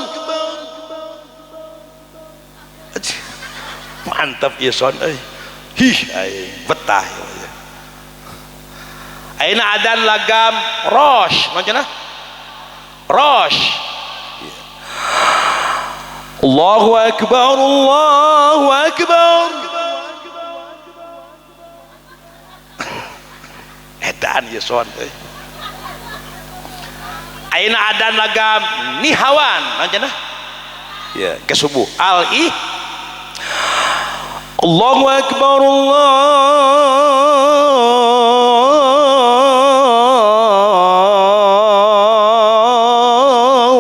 Mantap ya son euy. Betah ayeuna adan lagam rosh naon cenah? Rosh. Allahu Akbar, Allahu Akbar. Edan ya son euy. Ayeuna adan lagam nihawan naon cenah? Ya, ke subuh. Allahu Akbar, Allahu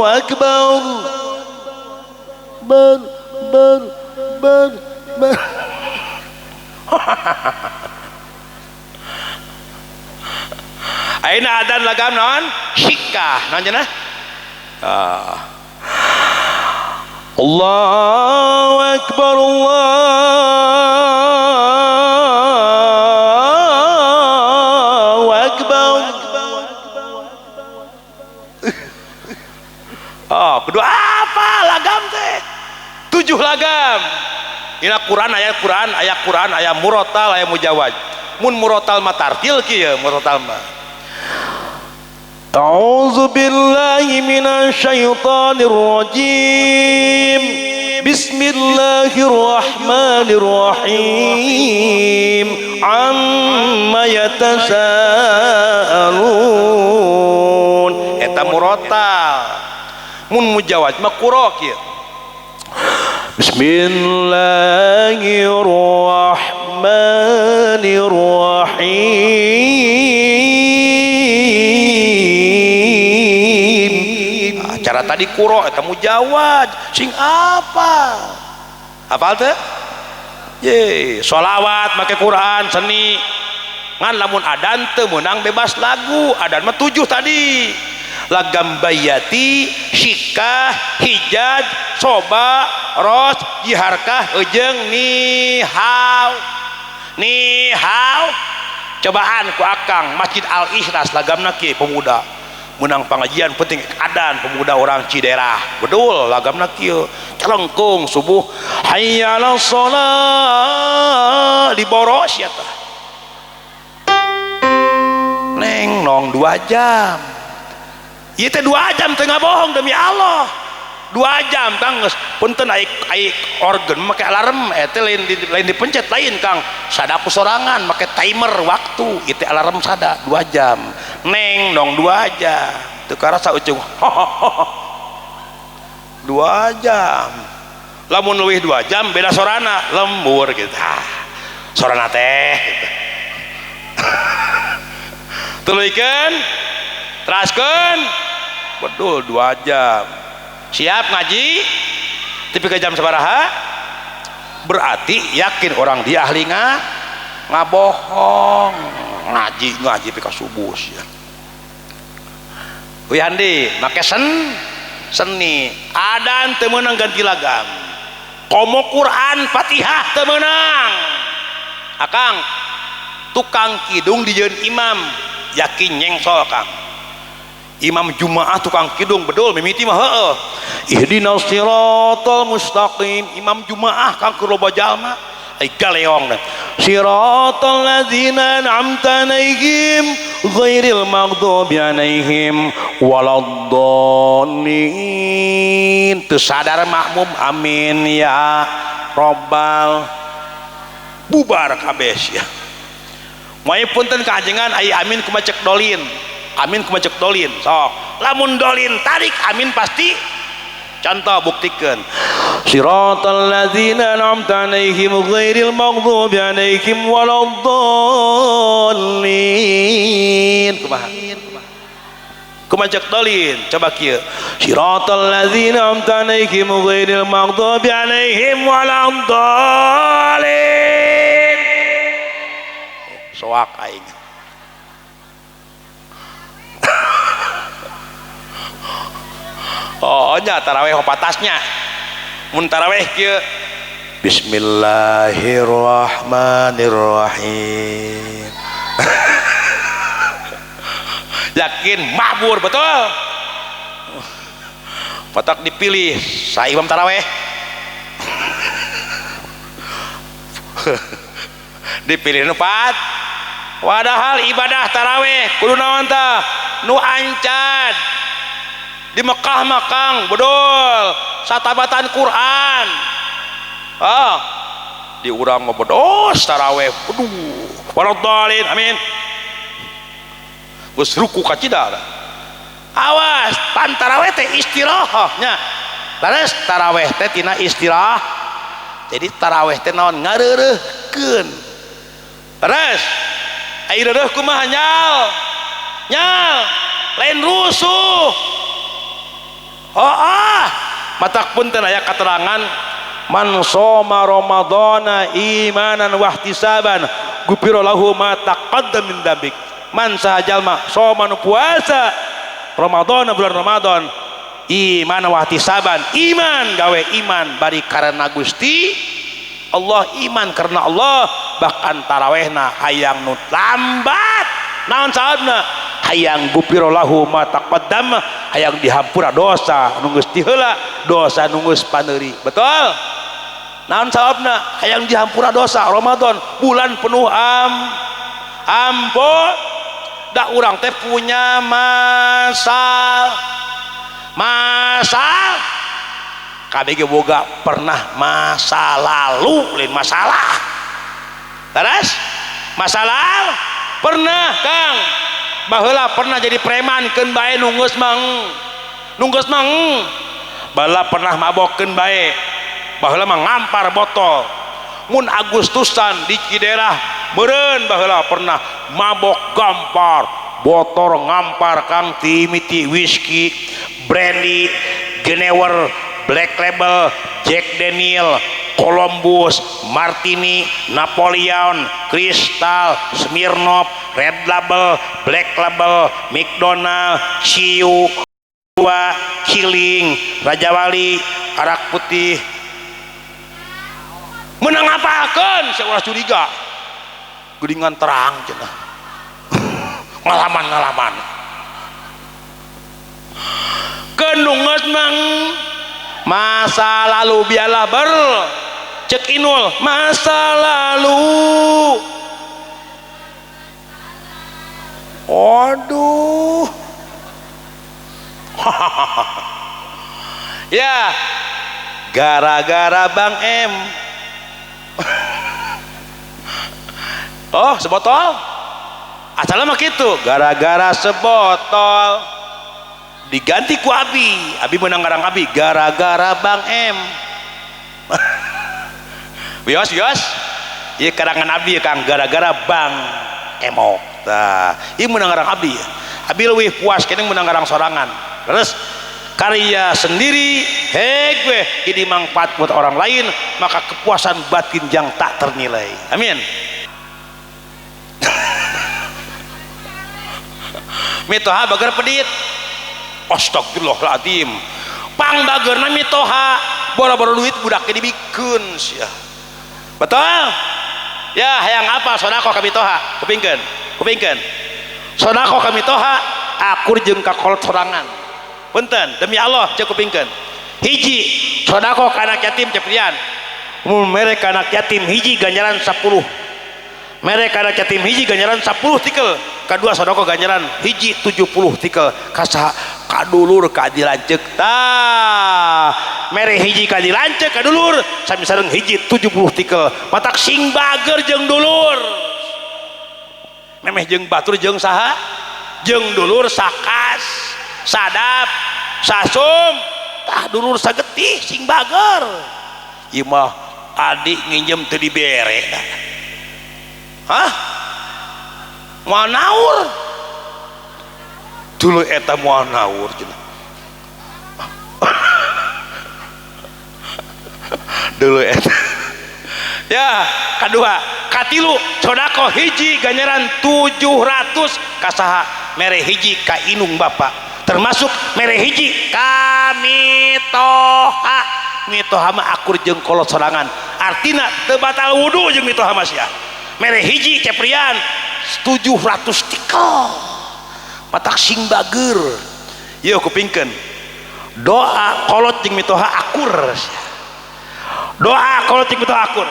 Akbar. Ber. Ayeuna adan lagam naon? Syikah naon cenah? Allahu Akbar, Allahu Akbar. Kudu apa lagam teh? 7 lagam. Dina Quran aya murotal aya mujawad. Mun murotal mah tartil kieu murotal mah. A'udzu billahi minasy syaithanir rajim. Bismillahirrahmanirrahim. Amma yatasaalun. Eta murotal. Mun mujawad mah qura kieu. Bismillahirrahmanirrahim. Cara tadi qura eta mujawad sing apa? Hafal teh? Ye, sholawat make Quran seni. Ngan lamun adan teu meunang bebas lagu. Adan mah 7 tadi. Lagam bayati, syikah, hijaj, soba, ros, jiharkah, ejeng, nihau. Cobaan ku akang Masjid Al Ikhlas lagamna kieu pemuda. Menang pengajian penting adan pemuda orang Ciderah. Betul lagamna kieu. Celengkung subuh hayya 'alas shalah diboros ya tah. Neng nong 2 jam. Ieu teh 2 jam teh bohong demi Allah. 2 jam Kang geus punten aik organ make alarm eta lain dipencet lain Kang. Sadaku sorangan make timer waktu ieu teh alarm sada 2 jam. Neng nong 2 jam. Teu karasa ucung. 2 jam. Lamun leuwih 2 jam beda sorana lembur gitu. Sorana teh gitu. Tuluikeun teraskeun betul 2 jam. Siap ngaji tapi ke jam sabaraha? Berarti yakin orang dia ahli ngabohong. Ngaji pika subuh ya. Wihandi make seni adan teu meunang ganti lagam. Komo Quran Fatihah teu meunang. Akang tukang kidung dijieun imam yakin nyengsol Kang. Imam Jumaah tukang kidung bedul mimiti mah heueuh. Ihdinas siratal mustaqim. Imam Jumaah Kang keur loba jalma ai galeong teh. Siratal ladzina an'amta 'alaihim ghairil maghdubi 'alaihim waladdallin. Teu sadar makmum amin ya robbal bubar kabeh ya. Moe punten kajengan ai amin kumaha cek dolin. Amin kumaha cek dolin sok lamun dolin tarik amin pasti. Contoh buktikan siratal ladzina an'amta 'alaihim ghairil maghdubi 'alaihim waladdallin. Kumaha cek dolin coba kieu siratal ladzina an'amta 'alaihim ghairil maghdubi 'alaihim waladdallin. Soak aing. Oh nya taraweh patasnya mun taraweh kieu bismillahirrahmanirrahim. Yakin makmur betul. Patak dipilih sa imam taraweh. Dipilih nu 4. Padahal ibadah taraweh kudu naon tah nu ancad di Mekah Makang bedol satabatan Quran. Di urang mah bedos taraweh aduh waladhdallin amin geus ruku ka cida. Awas pan taraweh teh istirahahnya laras taraweh teh tina istirah. Jadi taraweh teh naon ngareureuhkeun laras ai reureuh kumaha nyal lain rusuh. Matak punten aya keterangan man shoma ramadhana imanan wa ihtisaban gufira lahu ma taqaddam min dzambik. Man sahajalma shoma nu puasa Ramadan bulan Ramadan iman wa ihtisaban iman gawe iman bari karena Gusti Allah iman karena Allah bahkan tarawehna hayang nu lambat naon sababna hayang gupiro lahu ma taqaddam, hayang dihampura dosa nu geus ti heula, dosa nu geus paneuri. Betul? Naon sababna? Hayang dihampura dosa. Ramadan bulan penuh ampun. Da urang teh punya masa kabeh ge boga pernah masa lalu lain masalah. Terus masalah pernah Kang baheula pernah jadi preman keun bae nunggus mang baheula pernah mabokkeun bae baheula mah ngampar botol mun Agustusan di Ciderah meureun baheula pernah mabok gampar botol ngampar Kang ti miti whisky brandy Genewer Black Label Jack Daniel Columbus Martini Napoleon Crystal Smirnoff Red Label Black Label McDonald Ciu Kiling Raja Wali arak putih menang apakeun seorang curiga geuningan terang cenah ngalaman kenungeus mang masa lalu biarlah cek Inul masa lalu waduh ya gara-gara Bang M oh sebotol asalnya mah gitu gara-gara sebotol diganti ku Abi menang ngarang Abi gara-gara Bang M bios iya karangan Abi ya Kang gara-gara Bang Emok nah iya menang ngarang Abi lebih puas kini menang ngarang sorangan terus karya sendiri gue jadi manfaat buat orang lain maka kepuasan batin yang tak ternilai amin mitoha bagar pedit astagfirullahaladzim pang bagerna mitoha boro-boro duit budaknya dibikeun sia betul ya hayang apa sodako ka mitoha kupingkeun sodako ka mitoha akur jeung ka kolot sorangan punten demi Allah cek kupingkeun hiji sodako ka anak yatim ceprian mun mere ka anak yatim hiji ganjaran 10 mere ka anak yatim hiji ganjaran 10 tikel kedua sodako ganjaran hiji 70 tikel kasaha kadulur kadilanceuk tah mere hiji kadilanceuk kadulur sami sareng hiji 70 tikel matak sing bager jeung dulur memeh jeung batur jeung saha jeung dulur sakas sadap sasum tah dulur sagetih sing bager ieu mah adik nginjem teu dibere hah moal naur dulu eta moal naur dulu eta ya kedua katilu sodako hiji ganjaran 700 kasaha mere hiji ka inung bapak termasuk mere hiji ka mitoha mah akur jeung kolot sorangan artina teu batal wudu jeung mitoha mah sia mere hiji ceprian 700 tikel patak sing bager yeuh kupingkeun doa kolot jeung mitoha akur doa kolot jeung mitoha akur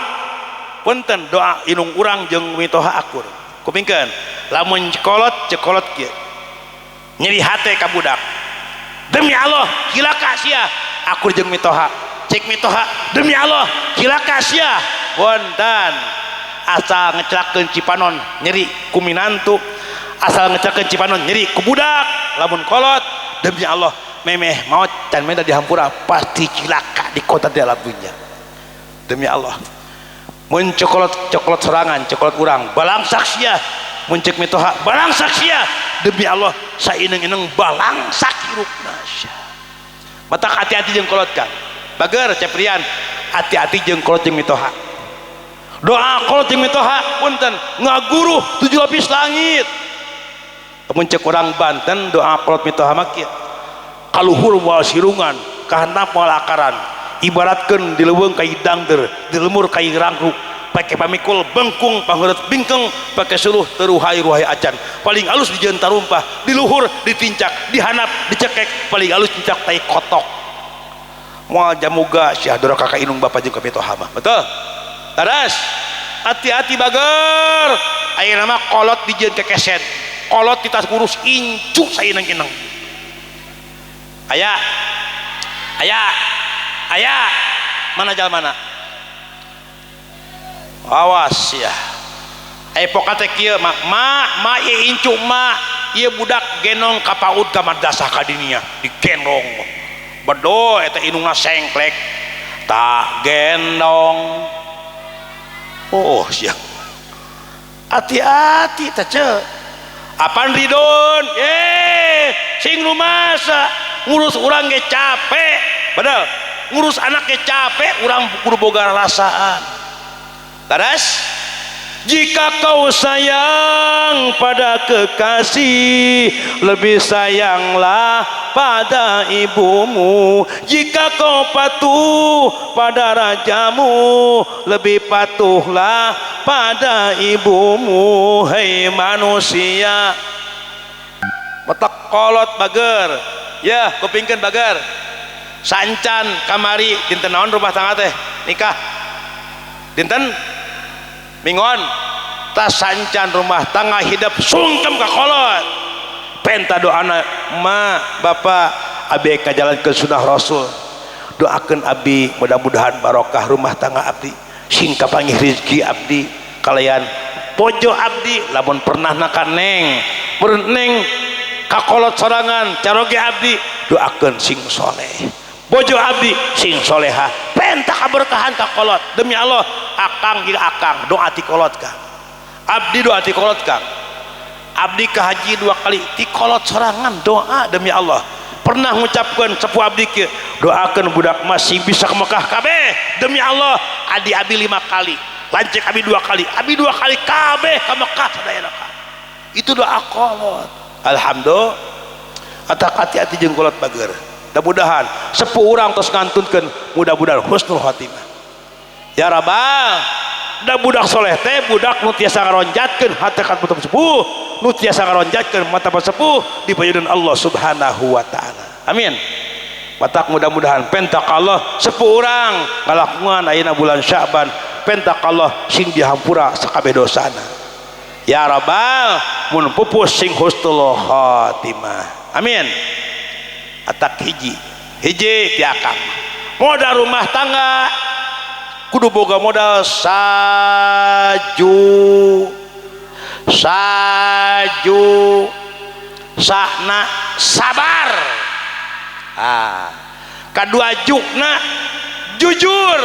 punten doa inung urang jeung mitoha akur kupingkeun lamun cekolot kieu nyeri hate ka budak demi Allah kilaka sia akur jeung mitoha cek mitoha demi Allah kilaka sia wonten asal ngecelakeun cipanon nyeri ku minantu asal ngecelakeun cipanon nyeri ku budak lamun kolot demi Allah memeh maot can meda dihampura pasti cilaka di kota di alam dunia demi Allah mun coklat serangan coklat urang balang saksia mun cek mitoha balang saksia demi Allah saineng-ineng balang sakirukna matak hati-hati jeung kolot Kang bager ceprian hati-hati jeung kolot jeung mitoha doa kolot jeung mitoha punten ngaguruh 7 lapis langit mun cek urang Banten doa kolot mitoha mah kieu kaluhur moal sirungan kahandap moal akaran ibaratkeun di leuweung kai dangder di lemur kai rangruk pakai pamikul bengkung pangheureut bingkeng pakai suluh teruhai-ruhai acan paling alus di jeun tarumpah di luhur ditincak dihanap dicekek paling alus tincak tai kotok moal jamuga Syah Dora kakak inung bapak jeung kami toha mah betul taras hati-hati bager ayeuna mah kolot di jeun kekeset kolot kita kurus incu saineng-ineng aya mana jalan mana awas ya pokate kieu ma ieu incu ma ieu budak genong ka PAUD ka madrasah ka dinya digendong bedo eta inungna sengklek tak gendong oh sia hati-hati teh ce apaan Ridon sing rumasa ngurus urang ge capek bener ngurus anak ge capek urang kudu boga rasaan taras jika kau sayang pada kekasih lebih sayanglah pada ibumu jika kau patuh pada rajamu lebih patuhlah pada ibumu hei manusia metak kolot bager ya kupingkeun bager sancan kamari dinten naon rumah tangga teh nikah dinten mingon tas sancan rumah tangga hidup sungkem ka kolot penta doana ma bapak abi kajalankeun sunnah rasul doakeun abdi mudah-mudahan barokah rumah tangga abdi sing kapanggih rezeki abdi kalayan pojo abdi lamun pernah naka neng neng kakolot sorangan caroge abdi doakeun sing soleh bojo abdi sing soleha penta kaberkahan kakolot demi Allah akang jeung akang doa ti kolot kang abdi doa ti kolot kang abdi ka haji 2 kali ti kolot sorangan doa demi Allah pernah ngucapkeun sepuh abdi kieu doakeun budak masih bisa ke Mekah kabeh demi Allah adi abi 5 kali lancek abi 2 kali abi 2 kali kabeh ka Mekah sadayana itu doa kolot alhamdulillah atak hati-hati jeung kolot bager mudah-mudahan sepuh urang tos ngantunkeun mudah-mudahan husnul khotimah ya Rabbal da budak soleh teh budak nu tiasa ngaronjatkeun hatekat mata sepuh nu tiasa ngaronjatkeun mata sepuh di pajudan Allah Subhanahu wa taala amin matak mudah-mudahan pentak Allah sepuh urang ngalakuan ayeuna bulan Sya'ban pentak Allah sing dihampura sakabeh dosana ya Rabbal mun pupus sing husnul khotimah amin atak hiji ti akang modal rumah tangga kudu boga modal saju sakna sabar kadua jukna jujur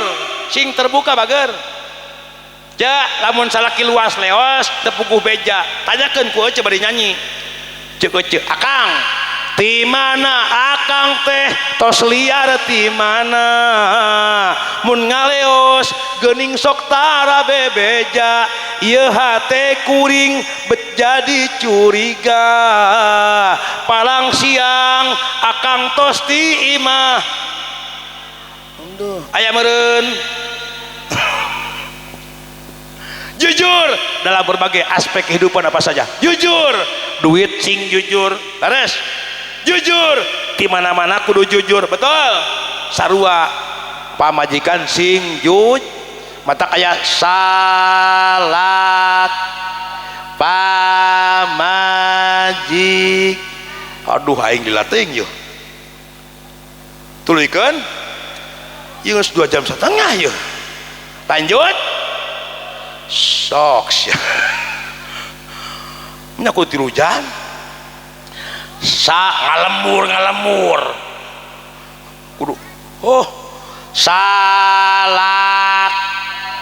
sing terbuka bager ja lamun salaki luas leos tepuguh beja tanyakeun ku ece bari nyanyi ceuk akang ti mana akang teh tos liar ti mana mun ngaleos geuning sok tara bebeja ieu hate kuring bet jadi curiga palang siang akang tos ti imah aya meureun jujur dalam berbagai aspek kehidupan apa saja jujur duit sing jujur terus jujur di mana-mana kudu jujur betul sarua pamajikan sing juj mata kayak salat pamajik aduh aing dilatih yuk tulikeun ieu 2,5 jam yuk lanjut sok sia nya ku 3 jam ngalemur kudu salat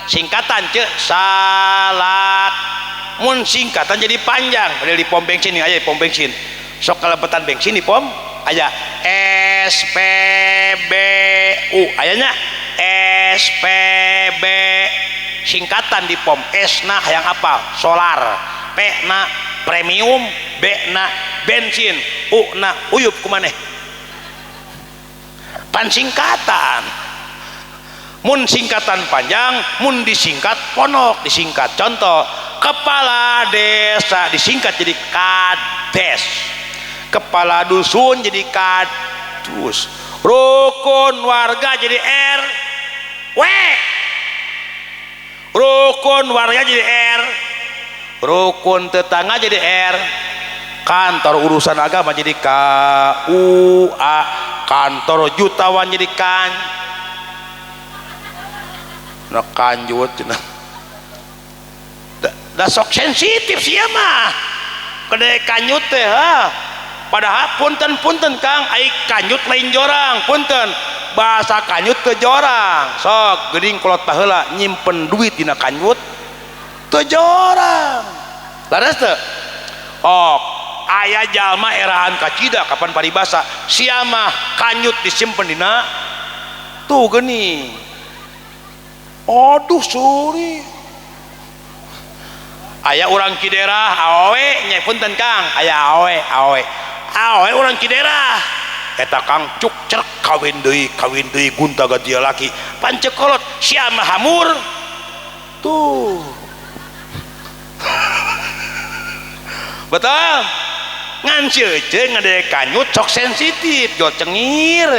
singkatan cek salat mun singkatan jadi panjang padahal di pom bensin nih aya pom bensin sok kalebetan bensin di pom aya SPBU ayanya SPB singkatan di pom S na yang apa solar P na premium B na bensin U na uyup kumaneh pan singkatan mun singkatan panjang, mun disingkat ponok disingkat. Contoh, kepala desa disingkat jadi kades, kepala dusun jadi kadus, rukun warga jadi RW, rukun warga jadi R, rukun tetangga jadi R, kantor urusan agama jadi KUA, kantor jutawan jadi kanjut cenah. Da sok sensitif sia mah. Kedai kanjut teh padahal punten Kang, ai kanjut lain jorang, punten. Bahasa kanjut teu jorang. Sok geuning kolot baheula nyimpen duit dina kanjut teu jorang. Laras teu? Oh, aya jalma erahan kacida kapan paribasa, sia mah kanjut disimpen dina tuh geuning. Aduh suri aya orang Kiderah awe nya punten Kang, aya awe orang Kiderah eta Kang cuk cerek kawin deui gunta ganti laki pancekolot sia mah hamur tuh betul ngan seuceung ngade kanyut sok sensitif jo cengir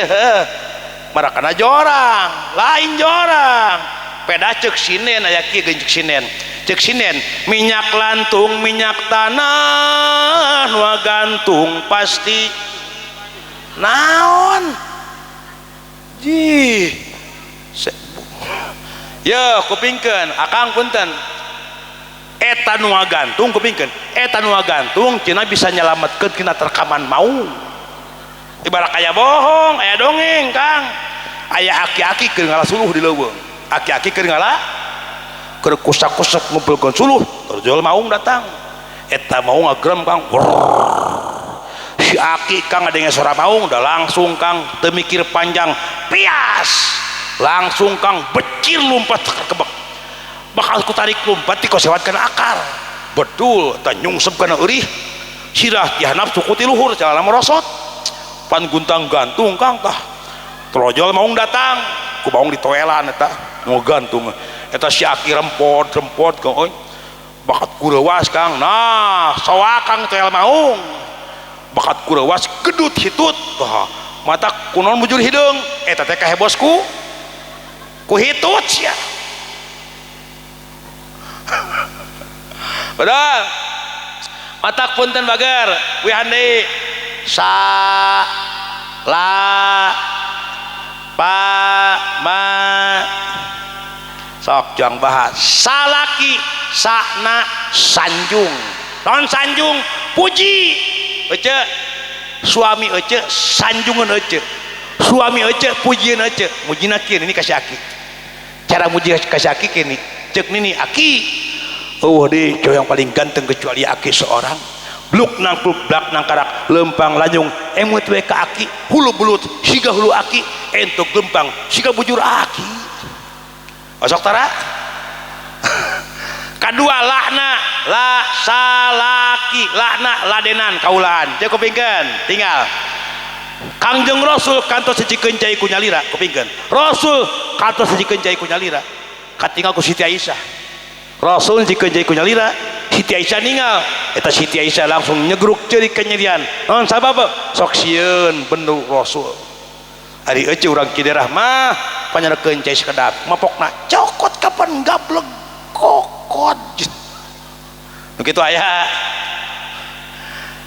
marakana jorang lain jorang peda cek sinen aya kieu cek sinen minyak lantung minyak tanah nu gantung pasti naon ji ya kupingkeun akang punten eta nu gantung kupingkeun eta nu gantung cenah bisa nyalametkeun tina terkaman maung ibarat aya bohong aya dongeng Kang aya aki-aki keur ngalasuluh di leuweung aki-aki keur ngalah keur kusak-kusak ngumpulkeun suluh terjual maung datang eta maung ngagrem Kang si aki Kang ngadenge suara maung udah langsung Kang teu mikir panjang pias langsung Kang becil lumpat kebek bakal ku tarik lumpat dikosewatkeun akar betul eta nyungsep kana eurih sirah tihanap suku ti luhur calana merosot pan guntang gantung Kang tah trojol maung datang ku maung ditoelan eta mau gantung eta si aki rempot Kang oi bakat kurewas Kang nah sawa Kang toel maung bakat kurewas gedut hitut mata kunon bujur hideung eta teh kahebosku ku hitut sia padahal mata punten bager wihandi sa la pa ma sok jang bahas salaki sakna sanjung non sanjung puji ece suami ece sanjungan ece suami ece pujian ece mujina kieu ini kasih aki cara muji kasih aki kini cek nini aki deh cowok yang paling ganteng kecuali aki seorang bluk nang blak nang karak lempang lanyung emut we ka aki hulu bulut siga hulu aki entuk lempang siga bujur aki osok tara kadua lakna la salaki lakna ladenan kaulaan cek kupingkeun tinggal Kangjeng Rasul kantos sejikeun cai ku nyalira kupingkeun Rasul kantos sejikeun cai ku nyalira katinggal ku Siti Aisyah Rasul sejikeun cai ku nyalira Siti Aisyah ninggal eta Siti Aisyah langsung nyegruk ceurik kenyerian naon sabab sok sieun bendu Rasul ari ece urang Kiderah mah panyarekeun cai sekedap mapokna cokot kapan gablek kokot begitu aya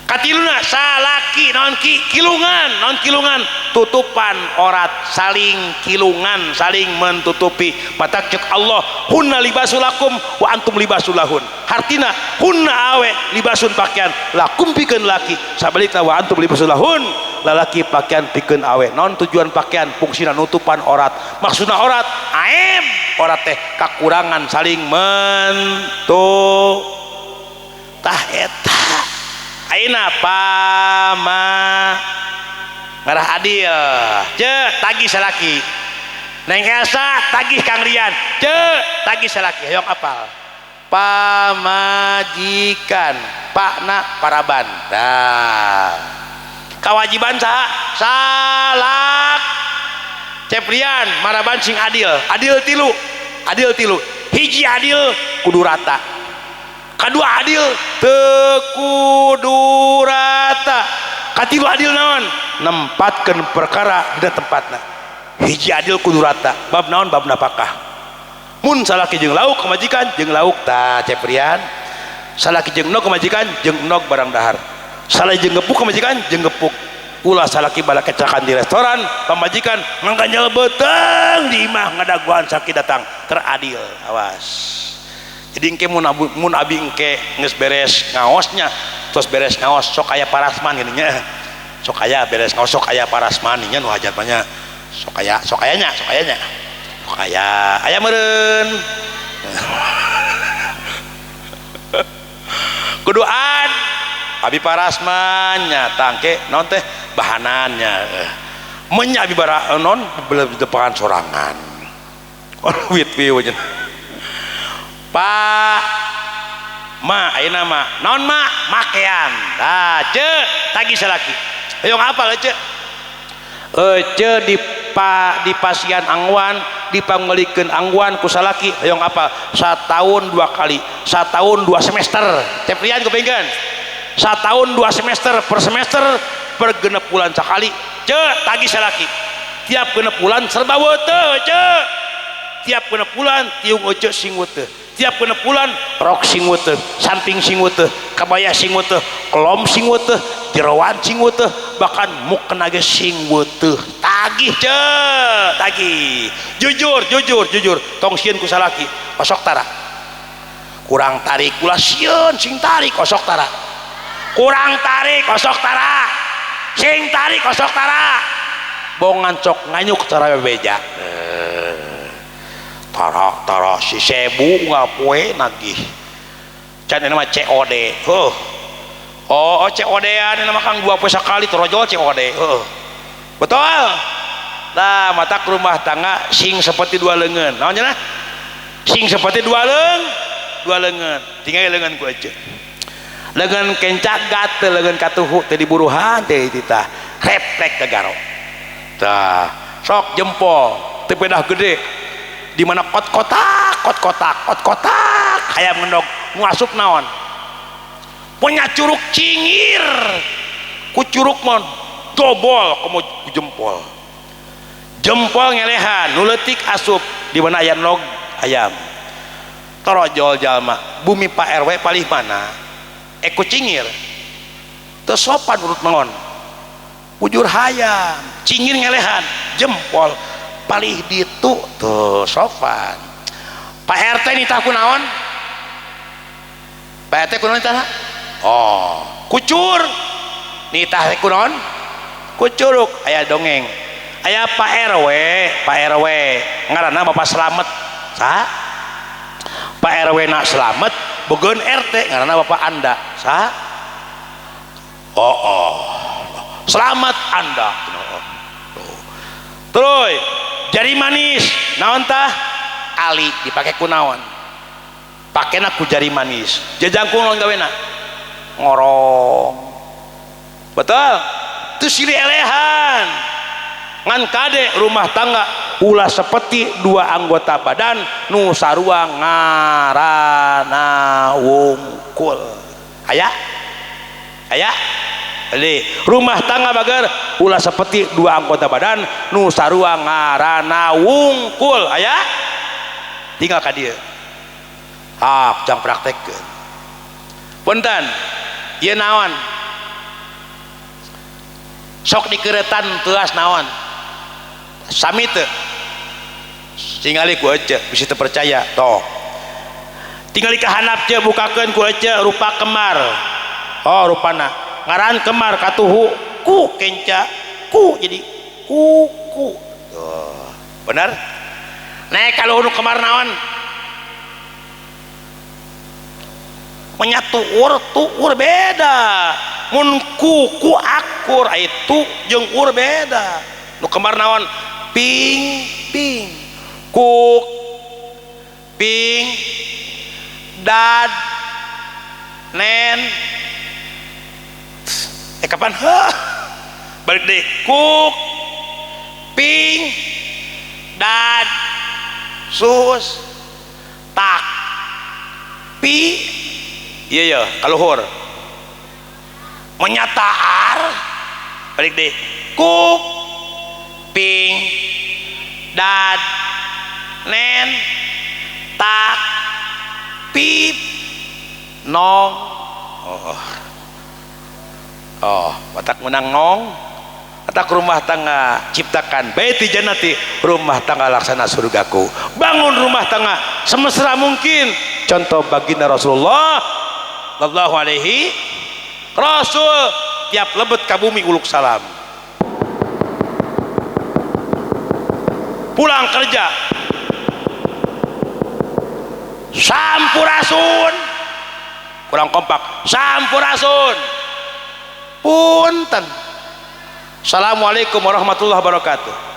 katiluna salaki naon kilungan tutupan orat saling kilungan saling mentutupi mata cek Allah hunna libasulakum wa antum libasulahun hartina hunna awe libasun pakaian lakum pikeun laki sabalikna wa antum libasulahun lalaki pakaian pikeun awe non tujuan pakaian fungsina nutupan orat maksudna orat aib orat teh kakurangan saling mentu tah eta aina pama ngarah adil ceu tagih salaki Neng Elsa tagih Kang Rian ceu tagih salaki hoyong apal pamajikan pakna paraban dah kewajiban saha Ceprian maraban sing adil tilu hiji adil kudu rata, kedua adil teu kudu rata, katilu adil naon nempatkeun perkara dina tempatna. Hiji adil kudu rata bab naon bab napakah. Mun salaki jeung lauk kemajikan jeung lauk tah Ceprian, salaki jeung nog kemajikan jeung nog barang dahar, salaki jeung gepuk kemajikan jeung gepuk. Ulah salaki bala kecakan di restoran pamajikan mangga nyelebeteng di imah ngadaguan sakit datang teradil. Awas jadi engke mun abi engke geus beres ngaosnya terus beres ngaos sok aya parasman gini nya, sok aya beres ngaos sok aya parasman nya nu hajat banyak sok ayanya aya meureun kuduan abi parasman nya tangke naon teh bahanannya menya abi bara non depan sorangan wit wit Pak ma ayeuna mah naon mah makean tah ceuk tagi salaki hoyong apal ceuk ceuk di pasian angwan dipanggulikeun angwan ku salaki hoyong apal satahun 2 kali satahun 2 semester Ceprian kepengkeun satahun 2 semester per semester per genep bulan sakali ceuk tagi salaki tiap genep bulan serba weuteuh ceuk tiap genep bulan tiung oce sing weuteuh tiap genep bulan rok sing weuteuh samping sing weuteuh kabaya sing weuteuh kolom sing weuteuh jeroan sing weuteuh bahkan mukena ge sing weuteuh tagih ceuk tagih jujur tong sieun ku salaki kosok tara kurang tarik ulah sieun sing tarik kosok tara kurang tarik kosok tara sing tarik kosok tara bongan cok nganyuk cara bebeja tara si sebu ngapoe nagih can ini mah COD oh COD-an ini mah kang 2 poe sakali torojol COD betul lah mata ke rumah tangga sing seperti 2 leungeun naon cenah sing seperti 2 leungeun tinggal leungeun ku aja leungeun kencak gatel leungeun katuhu teh diburuhan teh titah replek ke garo tah sok jempol teu pedah gede di mana kotak hayam ngendog ngasup naon punya curug cingir ku curug mon dobol komo jempol ngelehan nu leutik asup di mana aya nog ayam torojol jalma bumi Pak RW palih mana ku cingir teu sopan urut mangon bujur hayam cingir ngelehan jempol palih ditu tuh sopan. Pak RT nitah kunaon Pak RT kunaon nitah oh kucur nitah kunaon kucuruk aya dongeng aya Pak RW ngaranna Bapak Slamet sah Pak RW na Slamet bogeun RT ngaranna Bapak Anda sah Selamat Anda terus jari manis naon tah Ali dipake kunaon pakena ku jari manis jajangkung naon gawena ngorong betul itu silih elehan ngan kade rumah tangga ulah seperti 2 anggota badan nu sarua ngarana wungkul aya jadi rumah tangga bager ulah seperti 2 anggota badan nu sarua ngarana wungkul aya tinggal ka dieu jang praktekkeun punten ieu naon sok dikeretan teuas naon sami teu tingali ku ece bisa teu percaya toh tingali ka handap ce bukakeun ku ece rupa kemar rupana ngaran kemar katuhu ku kenca ku jadi kuku tuh benar nek kalau nu kemar naon menyatu tuur beda mun kuku akur itu jeung ur beda nu kemar naon ping kuk ping dad nen kapan balik deh kuk ping dad sus tak pi iya ya kaluhur menyataar balik deh kuk ping dad nen tak pip nong watak menang nong watak rumah tangga ciptakan baiti jannati rumah tangga laksana surgaku bangun rumah tangga semesra mungkin contoh baginda Rasulullah sallallahu alaihi Rasul tiap lebet ka bumi uluk salam pulang kerja sampurasun kurang kompak sampurasun punten assalamualaikum warahmatullahi wabarakatuh